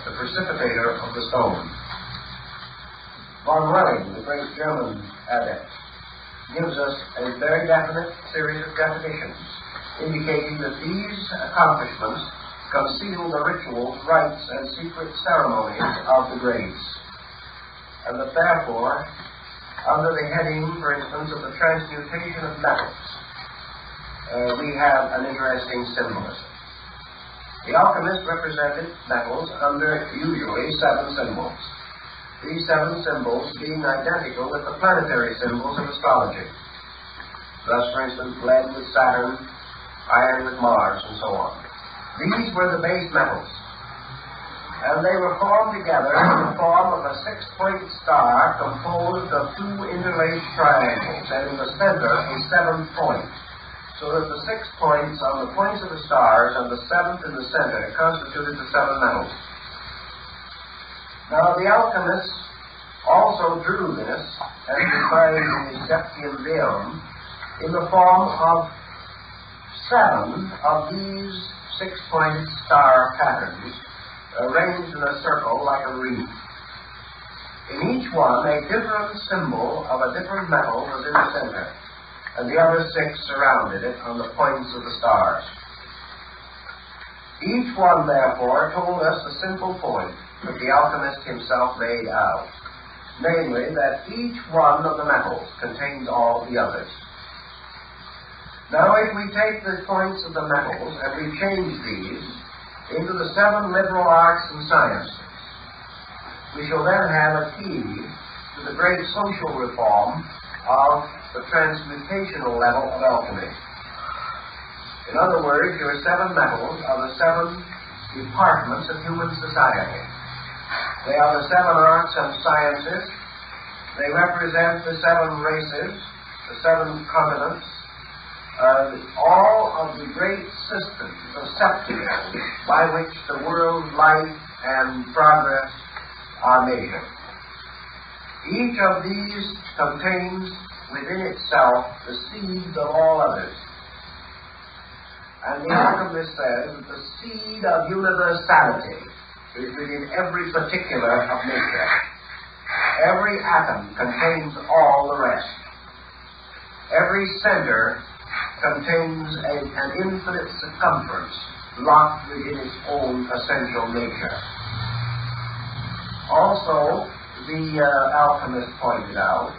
the precipitator of the stone. Von Welling, the great German adept, gives us a very definite series of definitions, indicating that these accomplishments conceal the rituals, rites, and secret ceremonies of the grades, and that therefore, under the heading, for instance, of the transmutation of metals, we have an interesting symbolism. The alchemist represented metals under usually 7 symbols. These 7 symbols being identical with the planetary symbols of astrology. Thus, for instance, lead with Saturn, iron with Mars, and so on. These were the base metals, and they were formed together in the form of a 6-point star composed of 2 interlaced triangles, and in the center a 7th point, so that the 6 points on the points of the stars and the 7th in the center constituted the 7 metals. Now, the alchemists also drew this, as defined in the Septium Verum, in the form of 7 of these 6-pointed star patterns arranged in a circle like a wreath. In each one, a different symbol of a different metal was in the center, and the other 6 surrounded it on the points of the stars. Each one, therefore, told us the simple point that the alchemist himself made out, namely that each one of the metals contains all the others. Now, if we take the points of the metals and we change these into the 7 liberal arts and sciences, we shall then have a key to the great social reform of the transmutational level of alchemy. In other words, your 7 metals are the 7 departments of human society. They are the 7 arts and sciences. They represent the 7 races, the 7 continents, all of the great systems of septiums by which the world's life and progress are measured. Each of these contains within itself the seeds of all others. And the alchemist says that the seed of universality is within every particular of nature. Every atom contains all the rest. Every center contains an infinite circumference locked within its own essential nature. Also, the alchemist pointed out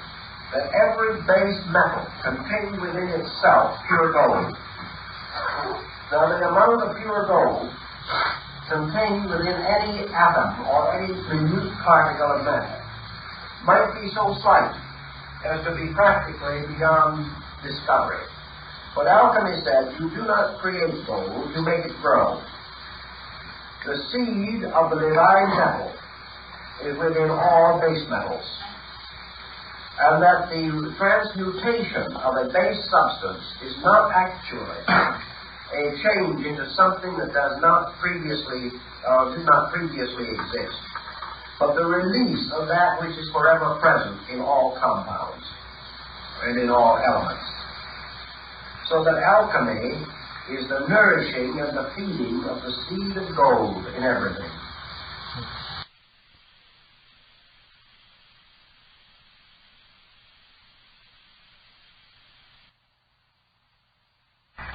that every base metal contained within itself pure gold. Now, the amount of pure gold contained within any atom or any minute particle of matter might be so slight as to be practically beyond discovery. But alchemy said, you do not create gold, you make it grow. The seed of the divine metal is within all base metals. And that the transmutation of a base substance is not actually a change into something that did not previously exist, but the release of that which is forever present in all compounds and in all elements. So that alchemy is the nourishing and the feeding of the seed of gold in everything.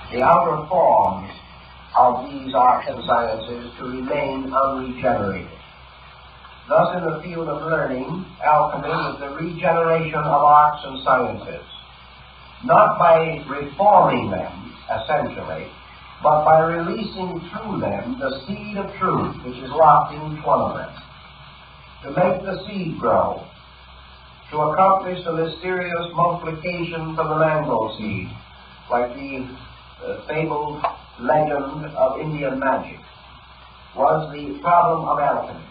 The outer forms of these arts and sciences to remain unregenerated. Thus, in the field of learning, alchemy is the regeneration of arts and sciences, not by reforming them, essentially, but by releasing through them the seed of truth which is locked in each one of them, to make the seed grow, to accomplish the mysterious multiplication from the mango seed, like the fabled legend of Indian magic, was the problem of alchemy.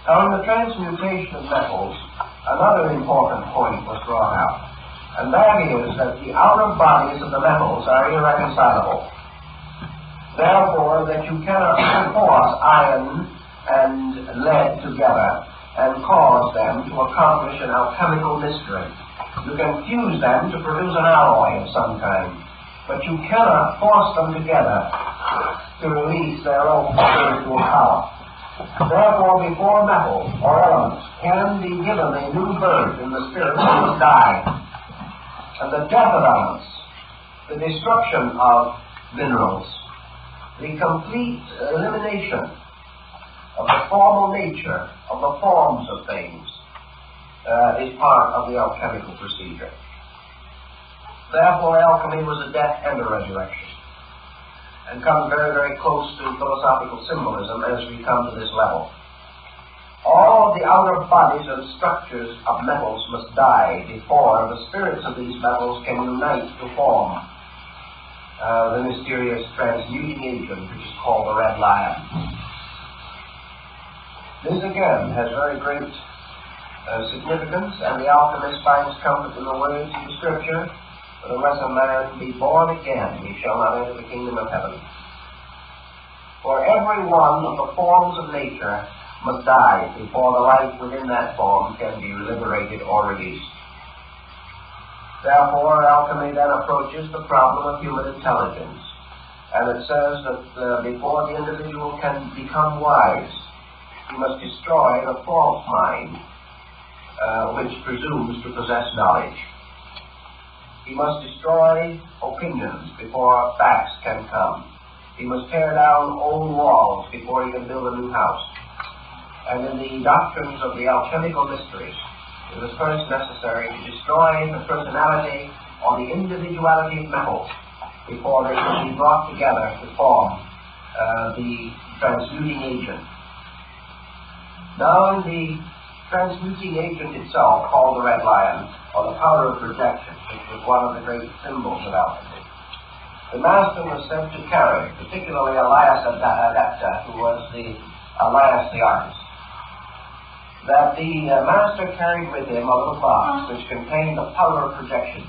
Now, in the transmutation of metals, another important point was brought out, and that is that the outer bodies of the metals are irreconcilable. Therefore, that you cannot force iron and lead together and cause them to accomplish an alchemical mystery. You can fuse them to produce an alloy of some kind, but you cannot force them together to release their own spiritual power. Therefore, before metals or elements can be given a new birth in the spirit, they must die. And the death of elements, the destruction of minerals, the complete elimination of the formal nature of the forms of things is part of the alchemical procedure. Therefore, alchemy was a death and a resurrection, and comes very, very close to philosophical symbolism as we come to this level. All of the outer bodies and structures of metals must die before the spirits of these metals can unite to form the mysterious transmuting agent which is called the red lion. This again has very great significance, and the alchemist finds comfort in the words of the Scripture, "But unless a man be born again, he shall not enter the kingdom of heaven." For every one of the forms of nature must die before the life within that form can be liberated or released. Therefore, alchemy then approaches the problem of human intelligence. And it says that before the individual can become wise, he must destroy the false mind, which presumes to possess knowledge. He must destroy opinions before facts can come. He must tear down old walls before he can build a new house. And in the doctrines of the alchemical mysteries, it is first necessary to destroy the personality or the individuality of metals before they can be brought together to form the transmuting agent. Now, in the transmuting agent itself, called the red lion, or the power of projection, which was one of the great symbols of alchemy, the master was said to carry, particularly Elias Adepts, who was Elias the artist, that the master carried with him a little box which contained the power of projection,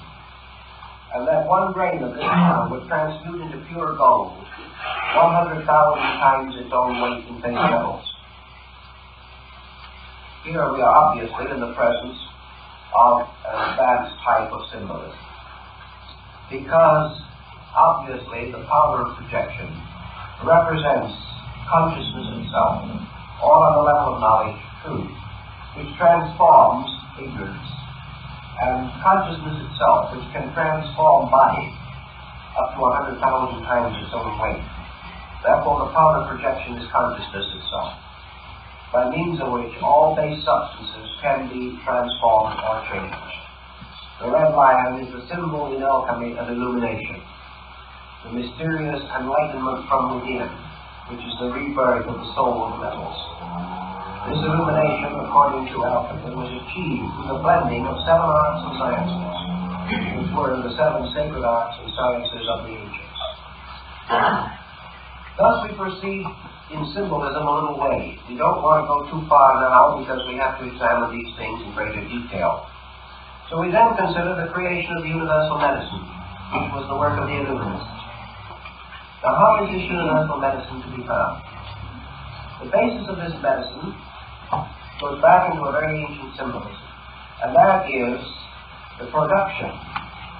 and that one grain of this powder would transmute into pure gold 100,000 times its own weight in base metals. Here we are obviously in the presence of an advanced type of symbolism, because obviously the power of projection represents consciousness itself, all on the level of knowledge, truth, which transforms ignorance, and consciousness itself, which can transform body up to 100,000 times its own weight. Therefore, the power of projection is consciousness itself, by means of which all base substances can be transformed or changed. The red lion is the symbol in alchemy of illumination, the mysterious enlightenment from within, which is the rebirth of the soul of metals. This illumination, according to alchemy, was achieved through the blending of 7 arts and sciences, which were the 7 sacred arts and sciences of the ancients. Thus we proceed in symbolism a little way. We don't want to go too far now because we have to examine these things in greater detail. So we then consider the creation of the universal medicine, which was the work of the Illuminists. Now, how is this universal medicine to be found? The basis of this medicine goes back into a very ancient symbolism, and that is the production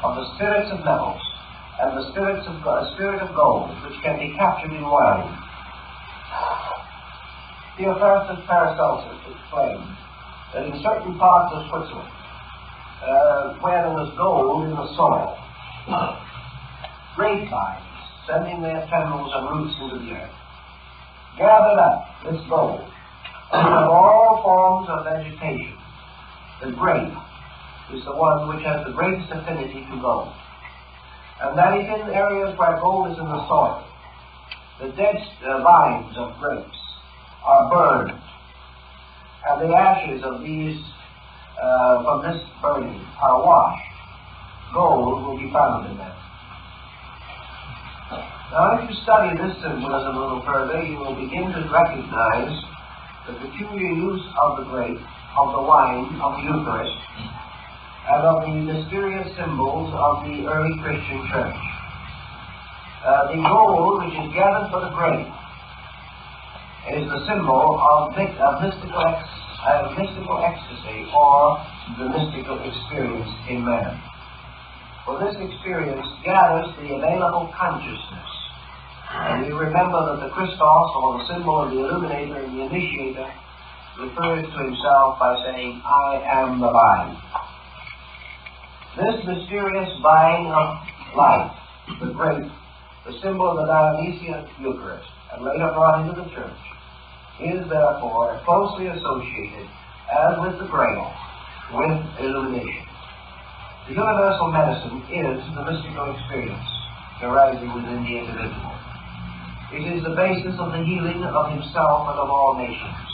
of the spirits of metals and the spirit of gold, which can be captured in wine. Theophrastus Paracelsus explained that in certain parts of Switzerland, where there was gold in the soil, grapevines, sending their tendrils and roots into the earth, gathered up this gold, and of all forms of vegetation, the grape is the one which has the greatest affinity to gold. And that is in areas where gold is in the soil. The dead vines of grapes are burned, and the ashes of these, from this burning, are washed. Gold will be found in them. Now, if you study this symbolism a little further, you will begin to recognize the peculiar use of the grape, of the wine, of the Eucharist, and of the mysterious symbols of the early Christian church. The gold, which is gathered for the grape, is the symbol of mystical ecstasy, or the mystical experience in man. For this experience gathers the available consciousness. And we remember that the Christos, or the symbol of the illuminator and the initiator, refers to himself by saying, I am the vine. This mysterious vine of life, the grape, the symbol of the Dionysian Eucharist, and later brought into the church, is therefore closely associated, as with the Grail, with illumination. The universal medicine is the mystical experience arising within the individual. It is the basis of the healing of himself and of all nations,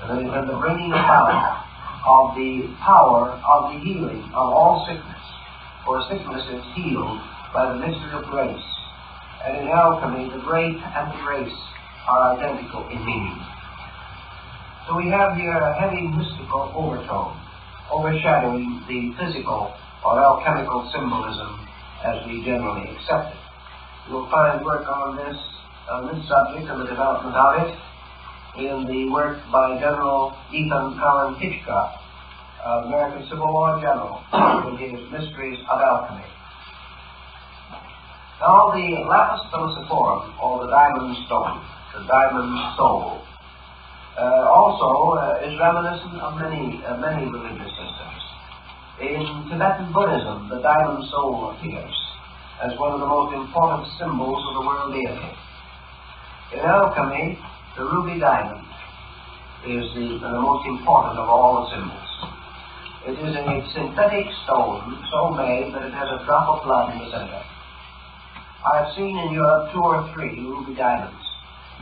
and the bringing about of the power of the healing of all sickness, for sickness is healed by the mystery of grace. And in alchemy, the grape and the grace are identical in meaning. So we have here a heavy mystical overtone, overshadowing the physical or alchemical symbolism as we generally accept it. You will find work on this subject and the development of it in the work by General Ethan Allen Hitchcock, the American Civil War general, in his Mysteries of Alchemy. Now, the lapis philosophorum, or the diamond stone, the diamond soul, also is reminiscent of many religious systems. In Tibetan Buddhism, the diamond soul appears as one of the most important symbols of the world deity. In alchemy, the ruby diamond is the most important of all the symbols. It is a synthetic stone so made that it has a drop of blood in the center. I have seen in Europe 2 or 3 ruby diamonds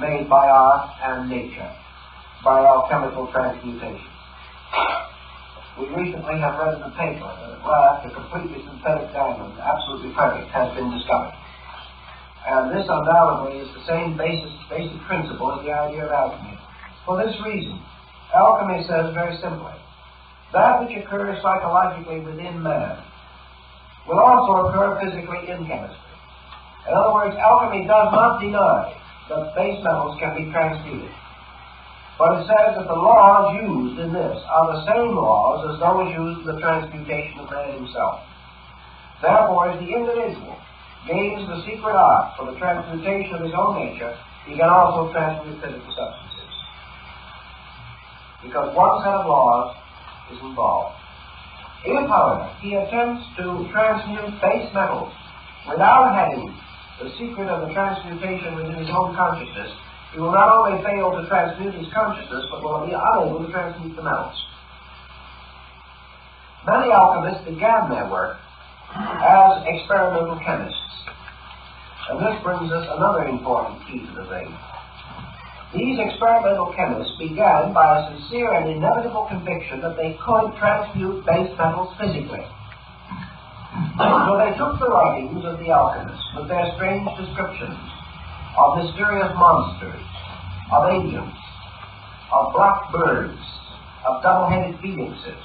made by art and nature, by alchemical transmutation. We recently have read in the paper that at last a completely synthetic diamond, absolutely perfect, has been discovered. And this undoubtedly is the same basic principle as the idea of alchemy. For this reason, alchemy says very simply, that which occurs psychologically within man will also occur physically in chemistry. In other words, alchemy does not deny that base metals can be transmuted. But it says that the laws used in this are the same laws as those used in the transmutation of man himself. Therefore, as the individual gains the secret art for the transmutation of his own nature, he can also transmute physical substances. Because one set of laws is involved. If, however, he attempts to transmute base metals without having the secret of the transmutation within his own consciousness, he will not only fail to transmute his consciousness, but will be unable to transmute the metals. Many alchemists began their work as experimental chemists. And this brings us another important key to the thing. These experimental chemists began by a sincere and inevitable conviction that they could transmute base metals physically. So they took the writings of the alchemists with their strange descriptions of mysterious monsters, of agents, of black birds, of double-headed phoenixes,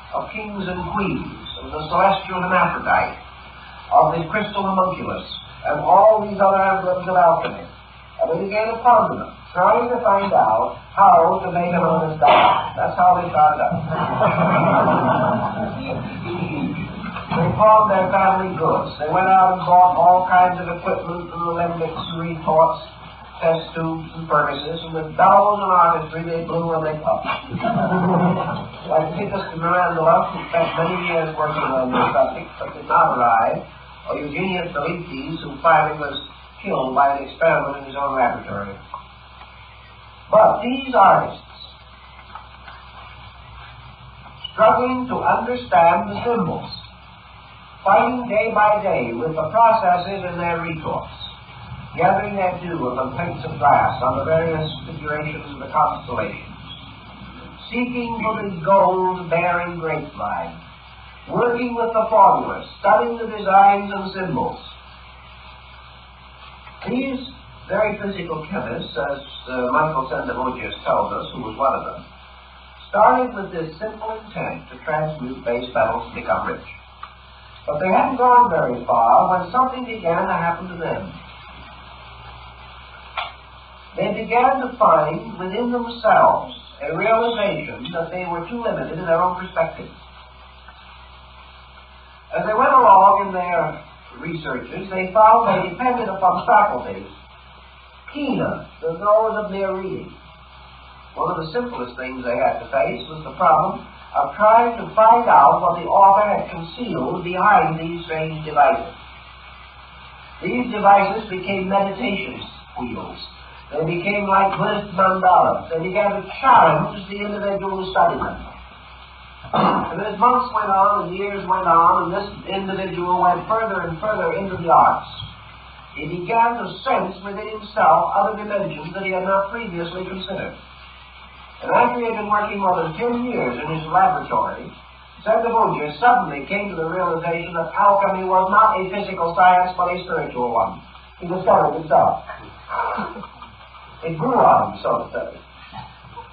of kings and queens, of the celestial hermaphrodite, of the crystal homunculus, and all these other emblems of alchemy. And they began to ponder them, trying to find out how to make an honest diamond. That's how they found out. They pawned their family goods. They went out and bought all kinds of equipment and alembics and retorts, test tubes and furnaces, and with bellows and artistry they blew and they puffed. Like Titus de Mirandula, who spent many years working on this subject but did not arrive, or Eugenius Delites, who finally was killed by an experiment in his own laboratory. But these artists, struggling to understand the symbols, fighting day by day with the processes in their retorts, gathering their dew upon plates of glass on the various configurations of the constellations, seeking for the gold-bearing grapevine, working with the formulas, studying the designs and symbols. These very physical chemists, as Michael Sandovalius tells us, who was one of them, started with this simple intent to transmute base metals and become rich. But they hadn't gone very far when something began to happen to them. They began to find within themselves a realization that they were too limited in their own perspective. As they went along in their researches, they found they depended upon faculties keener than those of mere reading. One of the simplest things they had to face was the problem of trying to find out what the author had concealed behind these strange devices. These devices became meditation wheels. They became like Buddhist mandalas. They began to challenge the individual who studied them. And as months went on and years went on, and this individual went further and further into the arts, he began to sense within himself other dimensions that he had not previously considered. And after he had been working more than 10 years in his laboratory, Sandovalius suddenly came to the realization that alchemy was not a physical science, but a spiritual one. He discovered himself. It grew on him, so to say.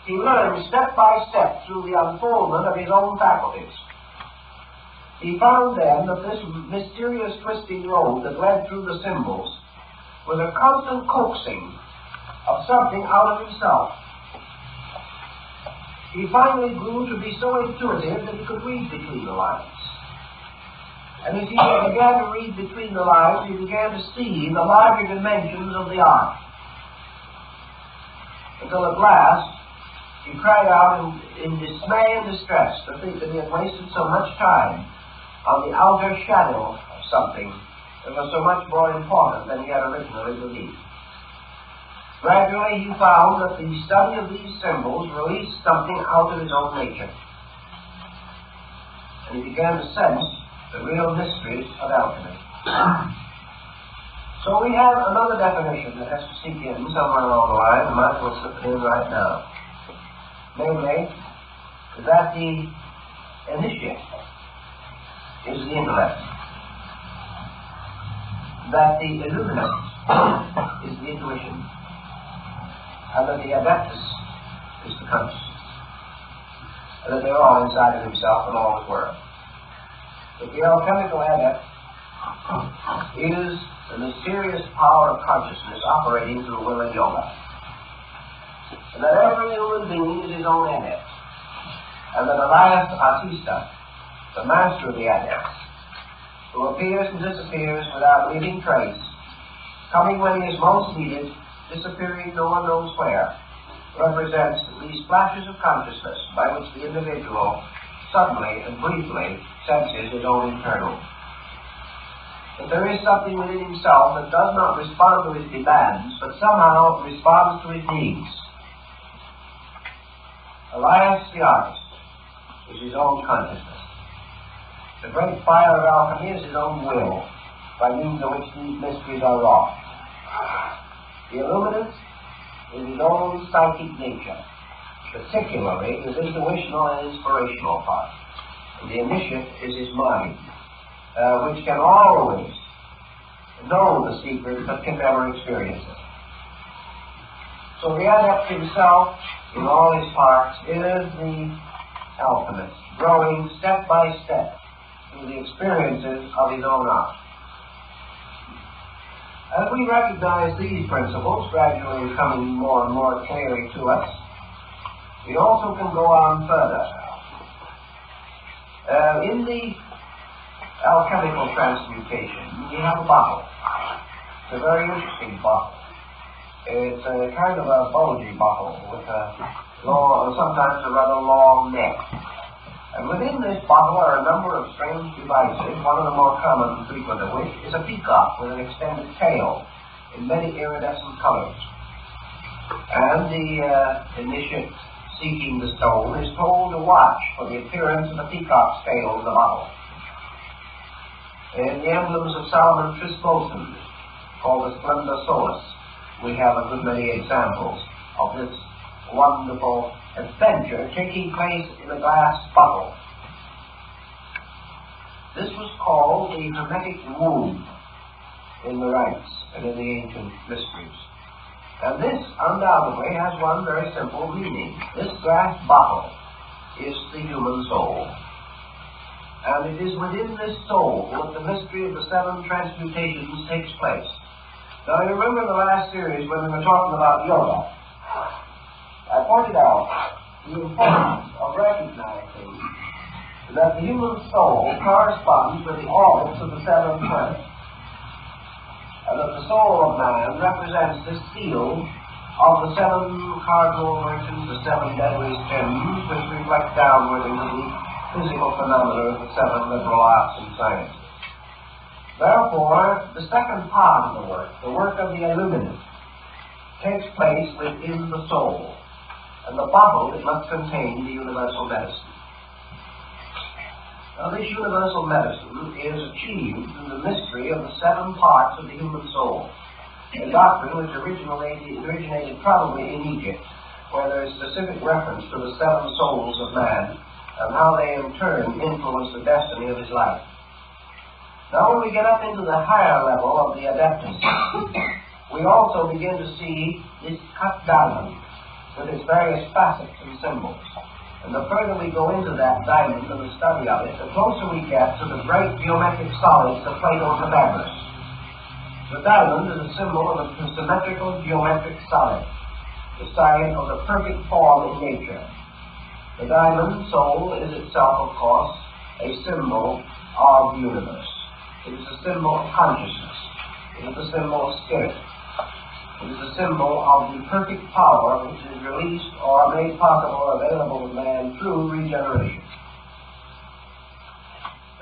He learned step by step through the unfoldment of his own faculties. He found then that this mysterious twisting road that led through the symbols was a constant coaxing of something out of himself. he finally grew to be so intuitive that he could read between the lines. And as he began to read between the lines, he began to see the larger dimensions of the art. Until at last, he cried out in dismay and distress to think that he had wasted so much time on the outer shadow of something that was so much more important than he had originally believed. Gradually, he found that the study of these symbols released something out of his own nature. And he began to sense the real mysteries of alchemy. So we have another definition that has to sink in somewhere along the line. I might as well slip it in right now. Namely, that the initiate is the intellect. That the illuminate is the intuition. And that the adeptus is the consciousness. And that they're all inside of himself and all his work. But the alchemical adept is the mysterious power of consciousness operating through will and yoga. And that every human being is his own adept. And that Elias Artista, the master of the adepts, who appears and disappears without leaving trace, coming when he is most needed, disappearing no one knows where, represents these flashes of consciousness by which the individual suddenly and briefly senses his own internal. That there is something within himself that does not respond to his demands, but somehow responds to his needs. Elias the artist is his own consciousness. The great fire of alchemy is his own will, by means of which these mysteries are wrought. The illuminant is his own psychic nature, particularly his intuitional and inspirational part. And the initiate is his mind, which can always know the secret but can never experience it. So the adept himself, in all his parts, is the alchemist, growing step by step through the experiences of his own art. As we recognize these principles gradually coming more and more clearly to us, we also can go on further. In the alchemical transmutation, we have a bottle. It's a very interesting bottle. It's a kind of a bulgy bottle with a long, sometimes a rather long neck. And within this bottle are a number of strange devices, one of the more common and frequent of which is a peacock with an extended tail in many iridescent colors. And the initiate seeking the stone is told to watch for the appearance of the peacock's tail in the bottle. In the emblems of Solomon Trismosan, called the Splendor Solis, we have a good many examples of this wonderful adventure taking place in a glass bottle. This was called the hermetic womb in the rites and in the ancient mysteries. And this undoubtedly has one very simple meaning. This glass bottle is the human soul. And it is within this soul that the mystery of the 7 transmutations takes place. Now, you remember in the last series when we were talking about yoga, I pointed out the importance of recognizing that the human soul corresponds with the orbits of the 7 planets, and that the soul of man represents this field of the 7 cardinal virtues, the 7 deadly sins, which reflect downward into the physical phenomena of the 7 liberal arts and sciences. Therefore, the second part of the work of the illuminant, takes place within the soul, and the bottle it must contain the universal medicine. Now, this universal medicine is achieved through the mystery of the 7 parts of the human soul, a doctrine which originated probably in Egypt, where there is specific reference to the 7 souls of man and how they in turn influence the destiny of his life. Now, when we get up into the higher level of the adeptus, we also begin to see this cut diamond with its various facets and symbols. And the further we go into that diamond and the study of it, the closer we get to the great geometric solids of Plato's Pythagoras. The diamond is a symbol of a symmetrical geometric solid, the sign of the perfect form in nature. The diamond soul is itself, of course, a symbol of the universe. It is a symbol of consciousness. It is a symbol of spirit. It is a symbol of the perfect power which is released or made possible or available to man through regeneration.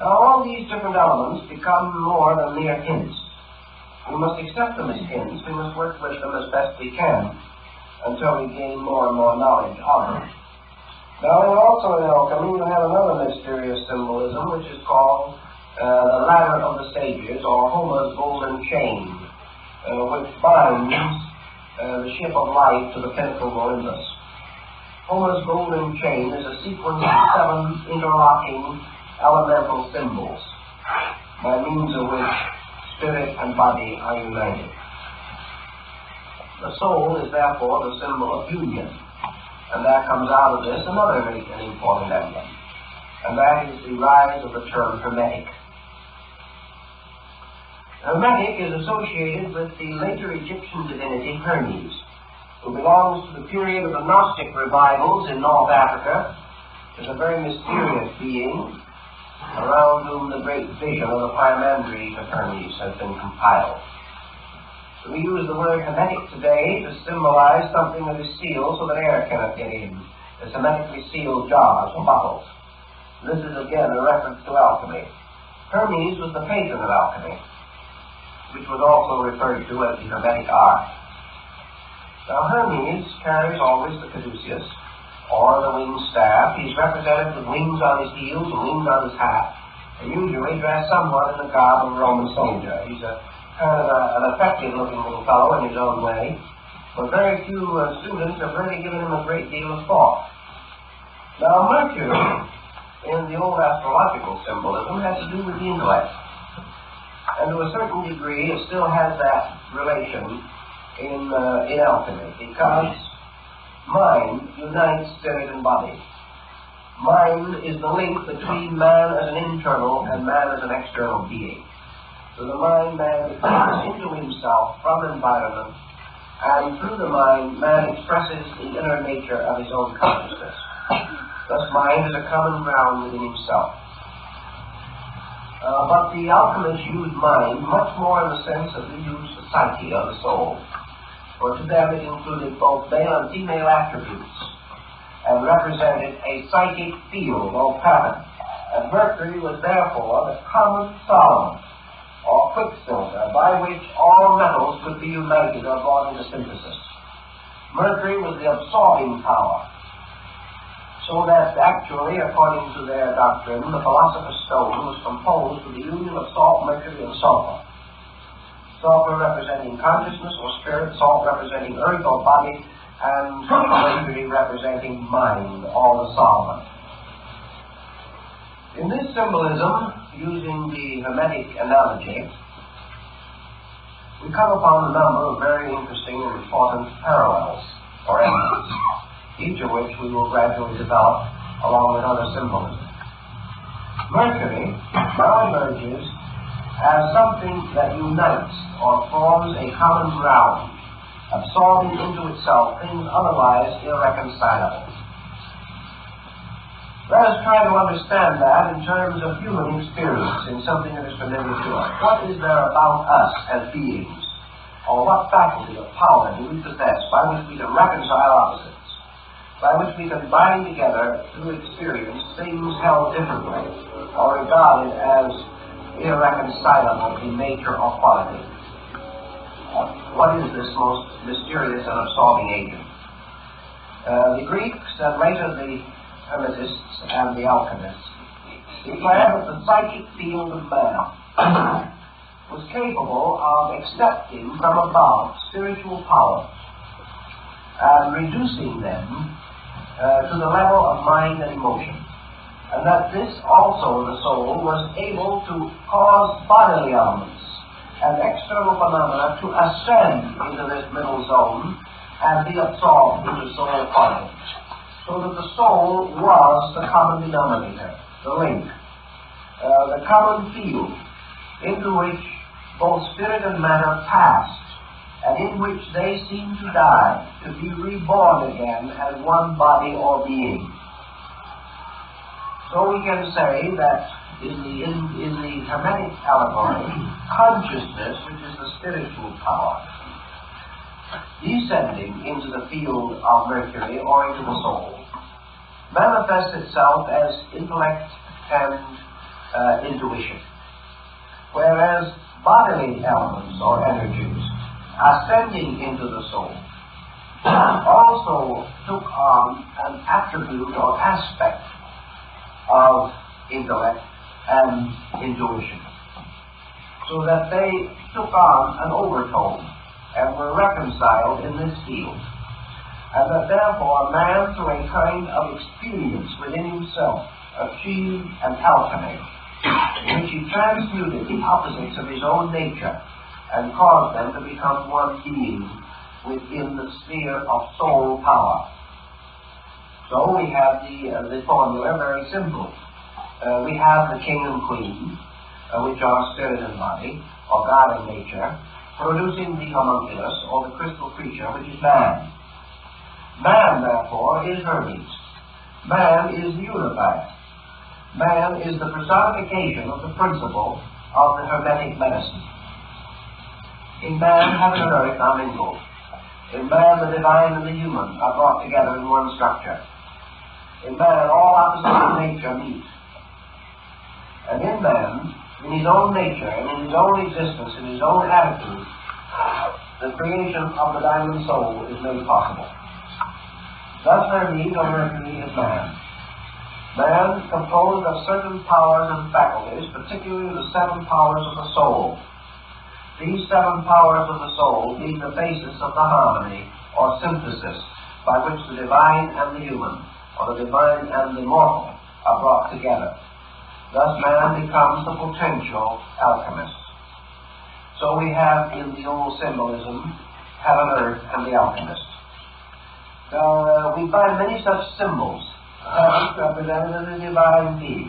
Now, all these different elements become more than mere hints. We must accept them as hints. We must work with them as best we can until we gain more and more knowledge of them. Now, also in alchemy, you have another mysterious symbolism, which is called the ladder of the sages, or Homer's golden chain, which binds the ship of life to the pinnacle of Olympus. Homer's golden chain is a sequence of 7 interlocking elemental symbols, by means of which spirit and body are united. The soul is therefore the symbol of union, and there comes out of this another great and important emblem, and that is the rise of the term Hermetic. Hermetic is associated with the later Egyptian divinity Hermes, who belongs to the period of the Gnostic revivals in North Africa. Is a very mysterious being, around whom the great vision of the Pyramandries of Hermes has been compiled. We use the word hermetic today to symbolize something that is sealed so that air cannot get in, as hermetically sealed jars or bottles. This is again a reference to alchemy. Hermes was the patron of alchemy, which was also referred to as the hermetic art. Now Hermes carries always the caduceus, or the winged staff. He's represented with wings on his heels and wings on his hat, and usually dressed somewhat in the garb of a Roman soldier. He's a kind of an effective-looking little fellow in his own way, but very few students have really given him a great deal of thought. Now Mercury, in the old astrological symbolism, has to do with the intellect, and to a certain degree it still has that relation in alchemy, because mind unites spirit and body. Mind is the link between man as an internal and man as an external being. So the mind man becomes into himself from environment, and through the mind man expresses the inner nature of his own consciousness. Thus mind is a common ground within himself. But the alchemists use mind much more in the sense that we use the psyche of the soul. For to them it included both male and female attributes, and represented a psychic field or pattern. And Mercury was therefore the common solvent, or quicksilver, by which all metals could be united or brought into synthesis. Mercury was the absorbing power, so that actually, according to their doctrine, the Philosopher's Stone was composed of the union of salt, mercury, and sulfur. Sulfur representing consciousness or spirit, salt representing earth or body, and mercury representing mind or the solvent. In this symbolism, using the Hermetic analogy, we come upon a number of very interesting and important parallels or elements, each of which we will gradually develop along with other symbolism. Mercury now emerges as something that unites or forms a common ground, absorbing into itself things otherwise irreconcilable. Let us try to understand that in terms of human experience, in something that is familiar to us. What is there about us as beings, or what faculty or power do we possess by which we can reconcile opposites, by which we can bind together through experience things held differently or regarded as irreconcilable in nature or quality? What is this most mysterious and absorbing agent? The Greeks and later the Hermetists and the Alchemists declared that the psychic field of man was capable of accepting from above spiritual powers and reducing them to the level of mind and emotion, and that this also, the soul, was able to cause bodily elements and external phenomena to ascend into this middle zone and be absorbed into soul quality. So that the soul was the common denominator, the link, the common field into which both spirit and matter passed, and in which they seemed to die, to be reborn again as one body or being. So we can say that in the Hermetic allegory, consciousness, which is the spiritual power, descending into the field of Mercury or into the soul, manifests itself as intellect and intuition, whereas bodily elements or energies ascending into the soul also took on an attribute or aspect of intellect and intuition, so that they took on an overtone and were reconciled in this field, and that therefore man, through a kind of experience within himself, achieved an alchemy in which he transmuted the opposites of his own nature and caused them to become one being within the sphere of soul power. So we have the formula very simple. We have the king and queen, which are spirit and body, or God and nature, producing the homunculus, or the crystal creature, which is man. Man, therefore, is Hermes. Man is the unifier. Man is the personification of the principle of the Hermetic medicine. In man, heaven and earth are mingled. In man, the divine and the human are brought together in one structure. In man, all opposites of nature meet. And in man, in his own nature, and in his own existence, in his own attitude, the creation of the diamond soul is made possible. Thus Hermes, or Mercury, is man. Man composed of certain powers and faculties, particularly the 7 powers of the soul. These 7 powers of the soul being the basis of the harmony, or synthesis, by which the divine and the human, or the divine and the mortal, are brought together. Thus man becomes the potential alchemist. So we have in the old symbolism, heaven, earth, and the alchemist. Now we find many such symbols. Heaven represented as a divine being.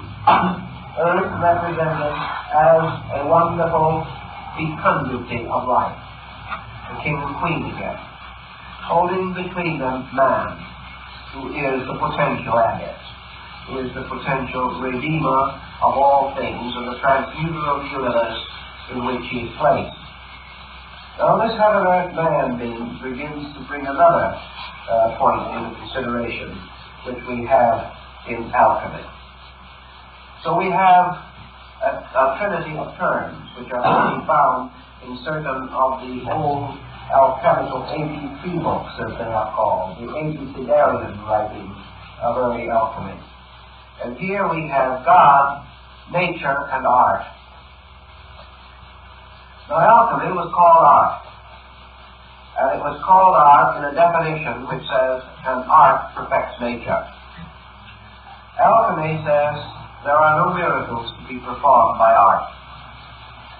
Earth represented as a wonderful fecundity of life. The king and queen again. Holding between them man, who is the potential adept, who is the potential redeemer of all things, and the transmuter of the universe in which he is placed. Now this heaven earth man being begins to bring another point into consideration, which we have in alchemy. So we have a trinity of terms, which are only found in certain of the old alchemical ABC books, as they are called, the abecedarian writings of early alchemy. And here we have God, nature, and art. Now alchemy was called art. And it was called art in a definition which says, an art perfects nature. Alchemy says there are no miracles to be performed by art.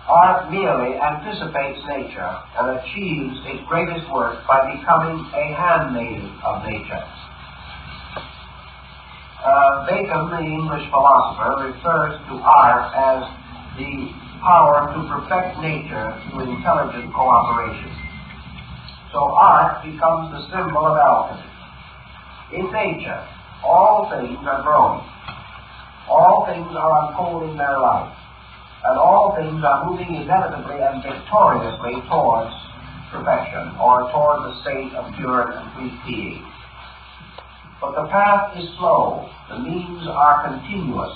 Art merely anticipates nature and achieves its greatest work by becoming a handmaid of nature. Bacon, the English philosopher, refers to art as the power to perfect nature through intelligent cooperation. So art becomes the symbol of alchemy. In nature, all things are growing. All things are unfolding their life. And all things are moving inevitably and victoriously towards perfection, or toward the state of pure and complete being. But the path is slow, the means are continuous,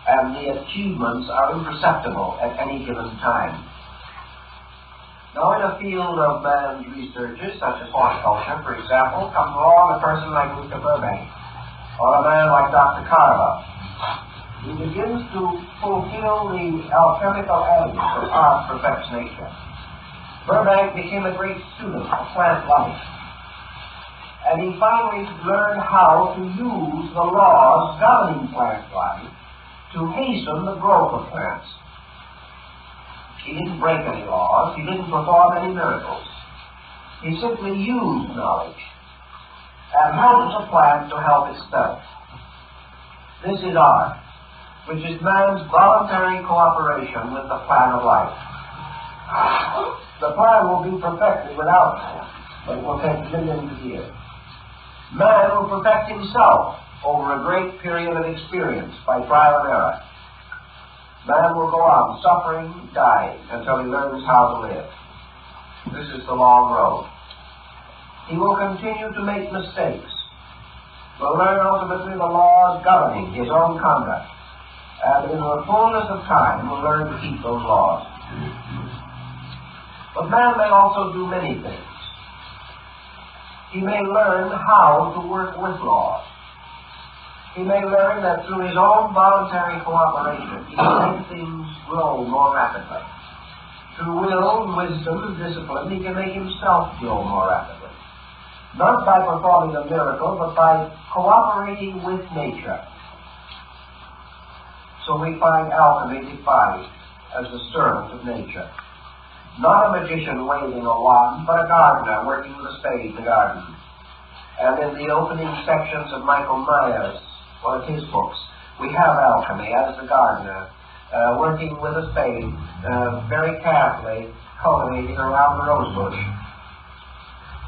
and the achievements are imperceptible at any given time. Now, in a field of man's researches, such as horticulture, for example, comes along a person like Mr. Burbank, or a man like Dr. Carver. He begins to fulfill the alchemical adage that art perfects nature. Burbank became a great student of plant life, and he finally learned how to use the laws governing plant life to hasten the growth of plants. He didn't break any laws. He didn't perform any miracles. He simply used knowledge and helped the plant to help itself. This is art, which is man's voluntary cooperation with the plan of life. The plan will be perfected without man, but it will take millions of years. Man will perfect himself over a great period of experience by trial and error. Man will go on suffering, dying, until he learns how to live. This is the long road. He will continue to make mistakes, will learn ultimately the laws governing his own conduct, and in the fullness of time will learn to keep those laws. But man may also do many things. He may learn how to work with laws. He may learn that through his own voluntary cooperation, he can make things grow more rapidly. Through will, wisdom, and discipline, he can make himself grow more rapidly. Not by performing a miracle, but by cooperating with nature. So we find alchemy defined as the servant of nature. Not a magician waving a wand, but a gardener working with a spade in the garden. And in the opening sections of Michael Myers, one of his books, we have alchemy as the gardener, working with a spade, very carefully cultivating around the rose bush.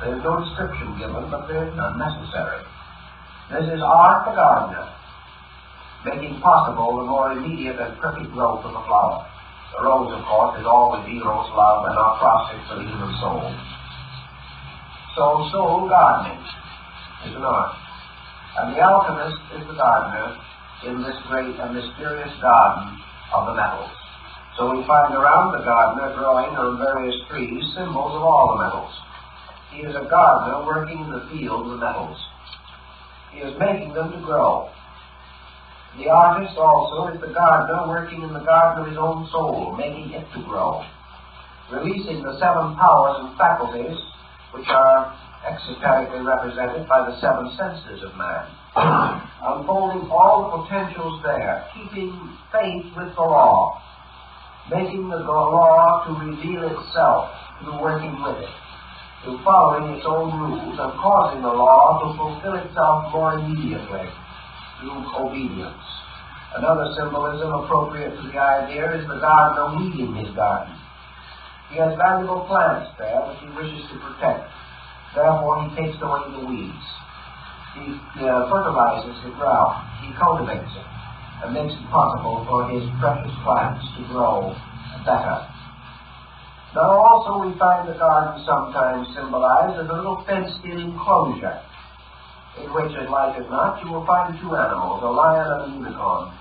There's no description given, but there's none necessary. This is art the gardener, making possible the more immediate and perfect growth of the flower. The rose, of course, is always Eros love and our process for the human soul. So soul gardening is an art. And the alchemist is the gardener in this great and mysterious garden of the metals. So we find around the gardener growing on various trees symbols of all the metals. He is a gardener working in the field of the metals. He is making them to grow. The artist also is the gardener working in the garden of his own soul, making it to grow, releasing the seven powers and faculties which are exoterically represented by the seven senses of man, unfolding all the potentials there, keeping faith with the law, making the law to reveal itself through working with it, through following its own rules and causing the law to fulfill itself more immediately through obedience. Another symbolism appropriate to the idea is the gardener weeding his garden. He has valuable plants there which he wishes to protect. Therefore, he takes away the weeds. He fertilizes the ground. He cultivates it and makes it possible for his precious plants to grow better. Now, also, we find the garden sometimes symbolized as a little fenced-in enclosure, in which, as like as not, you will find two animals, a lion and a unicorn.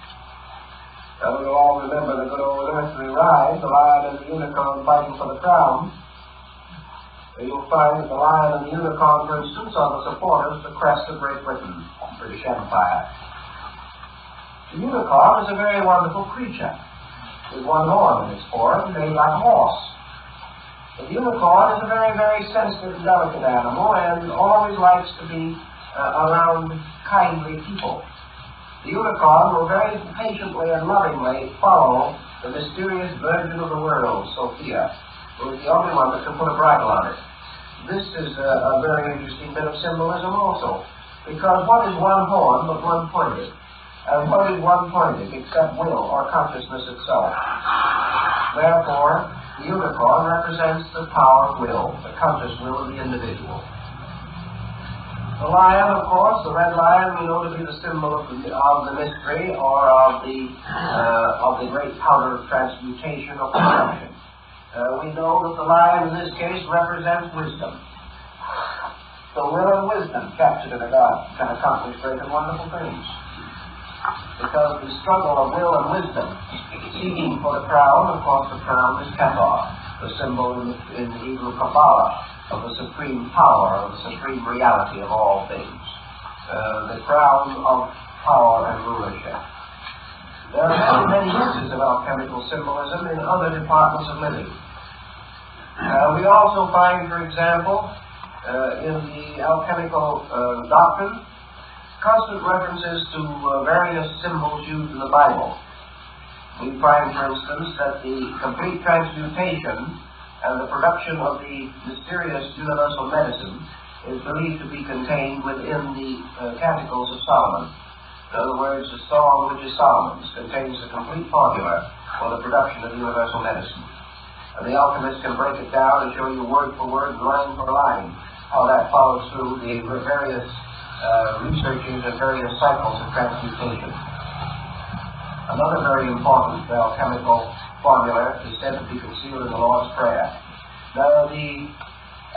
Now, we'll all remember the good old earthly ride, the lion and the unicorn fighting for the crown. You'll find that the lion and the unicorn, for instance, are the supporters of the crest of Great Britain, the British Empire. The unicorn is a very wonderful creature, with one horn in its forehead, made like a horse. The unicorn is a very, very sensitive and delicate animal, and always likes to be around kindly people. The unicorn will very patiently and lovingly follow the mysterious virgin of the world, Sophia, who is the only one that can put a bridle on it. This is a very interesting bit of symbolism also, because what is one horn but one pointed? And what is one pointed except will or consciousness itself? Therefore, the unicorn represents the power of will, the conscious will of the individual. The lion, of course, the red lion, we know to be the symbol of the mystery or of the great powder of transmutation or corruption. We know that the lion in this case represents wisdom. So will and wisdom captured in a God can accomplish great and wonderful things. Because the struggle of will and wisdom, seeking for the crown, of course the crown is Keter, the symbol in the Hebrew Kabbalah of the supreme power, of the supreme reality of all things. The crown of power and rulership. There are many uses of alchemical symbolism in other departments of living. We also find, for example, in the alchemical doctrine, constant references to various symbols used in the Bible. We find, for instance, that the complete transmutation and the production of the mysterious universal medicine is believed to be contained within the Canticles of Solomon. In other words, the song which is Solomon's contains the complete formula for the production of universal medicine. And the alchemist can break it down and show you word for word, line for line, how that follows through the various researches the various cycles of transmutation. Another very important alchemical formula is said to be concealed in the Lord's Prayer. Now, the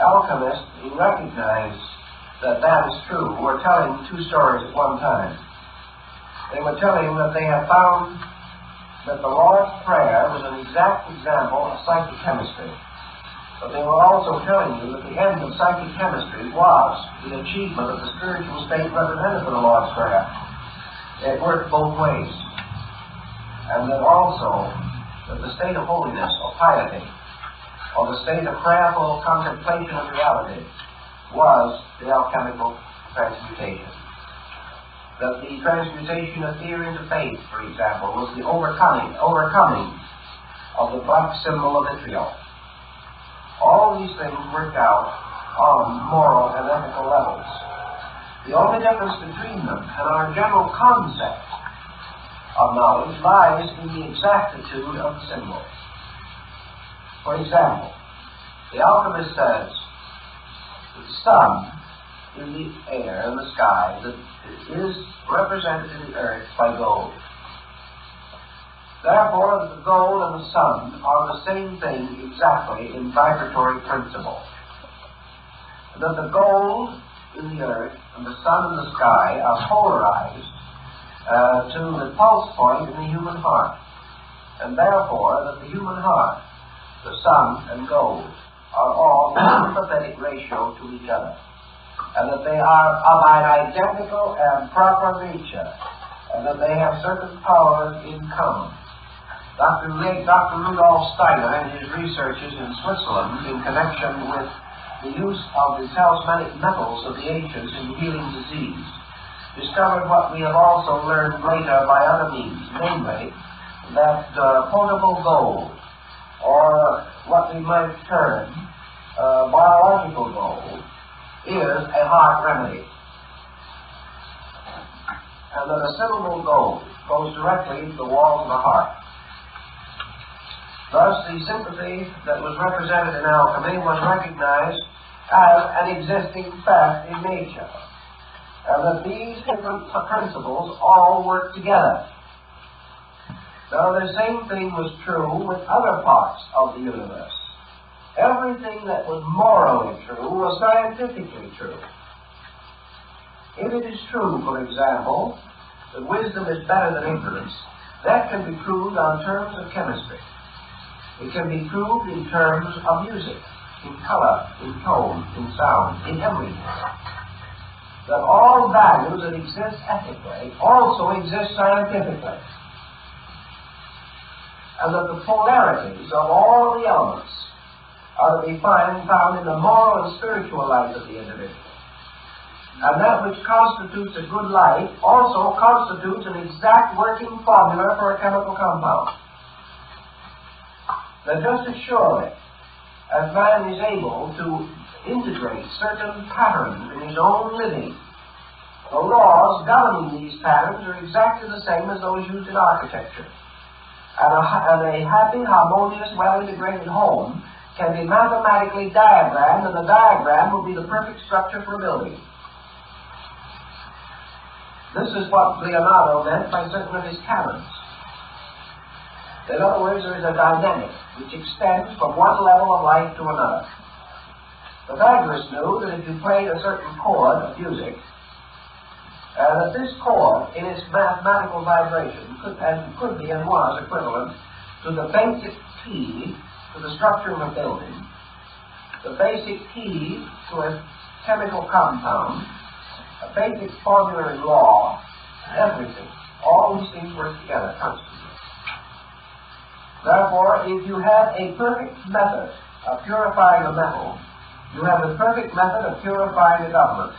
alchemists, who recognize that that is true, were telling two stories at one time. They were telling that they had found that the Lord's Prayer was an exact example of psychic chemistry. But they were also telling you that the end of psychic chemistry was the achievement of the spiritual state represented by the Lord's Prayer. It worked both ways. And that also that the state of holiness or piety, or the state of prayerful contemplation of reality, was the alchemical transmutation. That the transmutation of fear into faith, for example, was the overcoming of the black symbol of vitriol. All these things worked out on moral and ethical levels. The only difference between them and our general concept of knowledge lies in the exactitude of the symbol. For example, the alchemist says that the sun in the air, in the sky, that is represented in the earth by gold. Therefore, the gold and the sun are the same thing exactly in vibratory principle. That the gold in the earth and the sun in the sky are polarized to the pulse point in the human heart. And therefore, that the human heart, the sun and gold, are all in sympathetic ratio to each other. And that they are of an identical and proper nature. And that they have certain powers in common. Dr. Rudolf Steiner, in his researches in Switzerland in connection with the use of the talismanic metals of the ancients in healing disease, discovered what we have also learned later by other means, namely that potable gold, or what we might term biological gold, is a heart remedy. And that a syllable gold goes directly into the walls of the heart. Thus, the sympathy that was represented in alchemy was recognized as an existing fact in nature, and that these different principles all work together. Now, the same thing was true with other parts of the universe. Everything that was morally true was scientifically true. If it is true, for example, that wisdom is better than ignorance, that can be proved on terms of chemistry. It can be proved in terms of music, in color, in tone, in sound, in everything. That all values that exist ethically also exist scientifically. And that the polarities of all the elements are to be found in the moral and spiritual life of the individual. And that which constitutes a good life also constitutes an exact working formula for a chemical compound. That just as surely as man is able to integrate certain patterns in his own living, the laws governing these patterns are exactly the same as those used in architecture. And a happy, harmonious, well-integrated home can be mathematically diagrammed, and the diagram will be the perfect structure for a building. This is what Leonardo meant by certain of his canons. In other words, there is a dynamic which extends from one level of life to another. Pythagoras knew that if you played a certain chord of music, that this chord, in its mathematical vibration, could be and was equivalent to the basic key to the structure of a building, the basic key to a chemical compound, a basic formulary law, everything. All these things work together constantly. Therefore, if you have a perfect method of purifying a metal, you have a perfect method of purifying a government,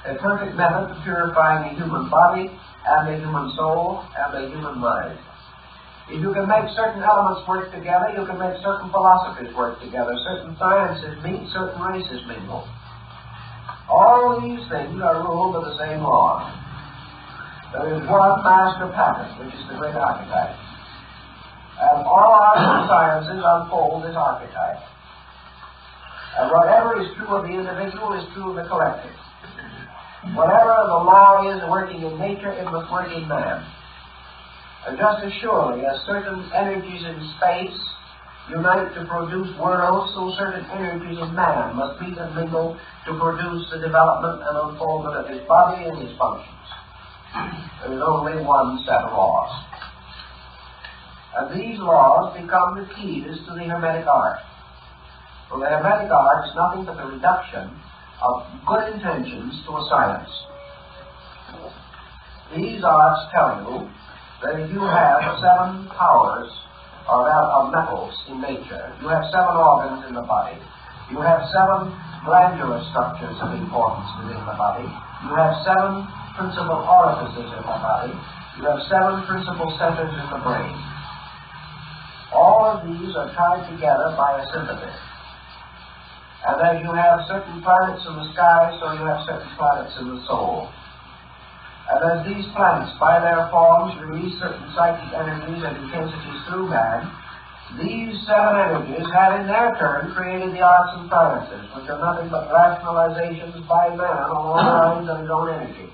a perfect method of purifying the human body and the human soul and the human mind. If you can make certain elements work together, you can make certain philosophies work together, certain sciences meet, certain races mingle. All these things are ruled by the same law. There is one master pattern, which is the great archetype. And all our sciences unfold this archetype. And whatever is true of the individual is true of the collective. Whatever the law is working in nature, it must work in man. And just as surely as certain energies in space unite to produce worlds, so certain energies in man must meet and mingle to produce the development and unfoldment of his body and his functions. There is only one set of laws. And these laws become the keys to the Hermetic art. For the Hermetic art is nothing but the reduction of good intentions to a science. These arts tell you that if you have 7 powers of metals in nature, you have 7 organs in the body, you have 7 glandular structures of importance within the body, you have 7 principal orifices in the body, you have 7 principal centers in the brain. All of these are tied together by a sympathy. And as you have certain planets in the sky, so you have certain planets in the soul. And as these planets, by their forms, release certain psychic energies and intensities through man, these 7 energies have in their turn created the arts and sciences, which are nothing but rationalizations by man along the lines of his own energy.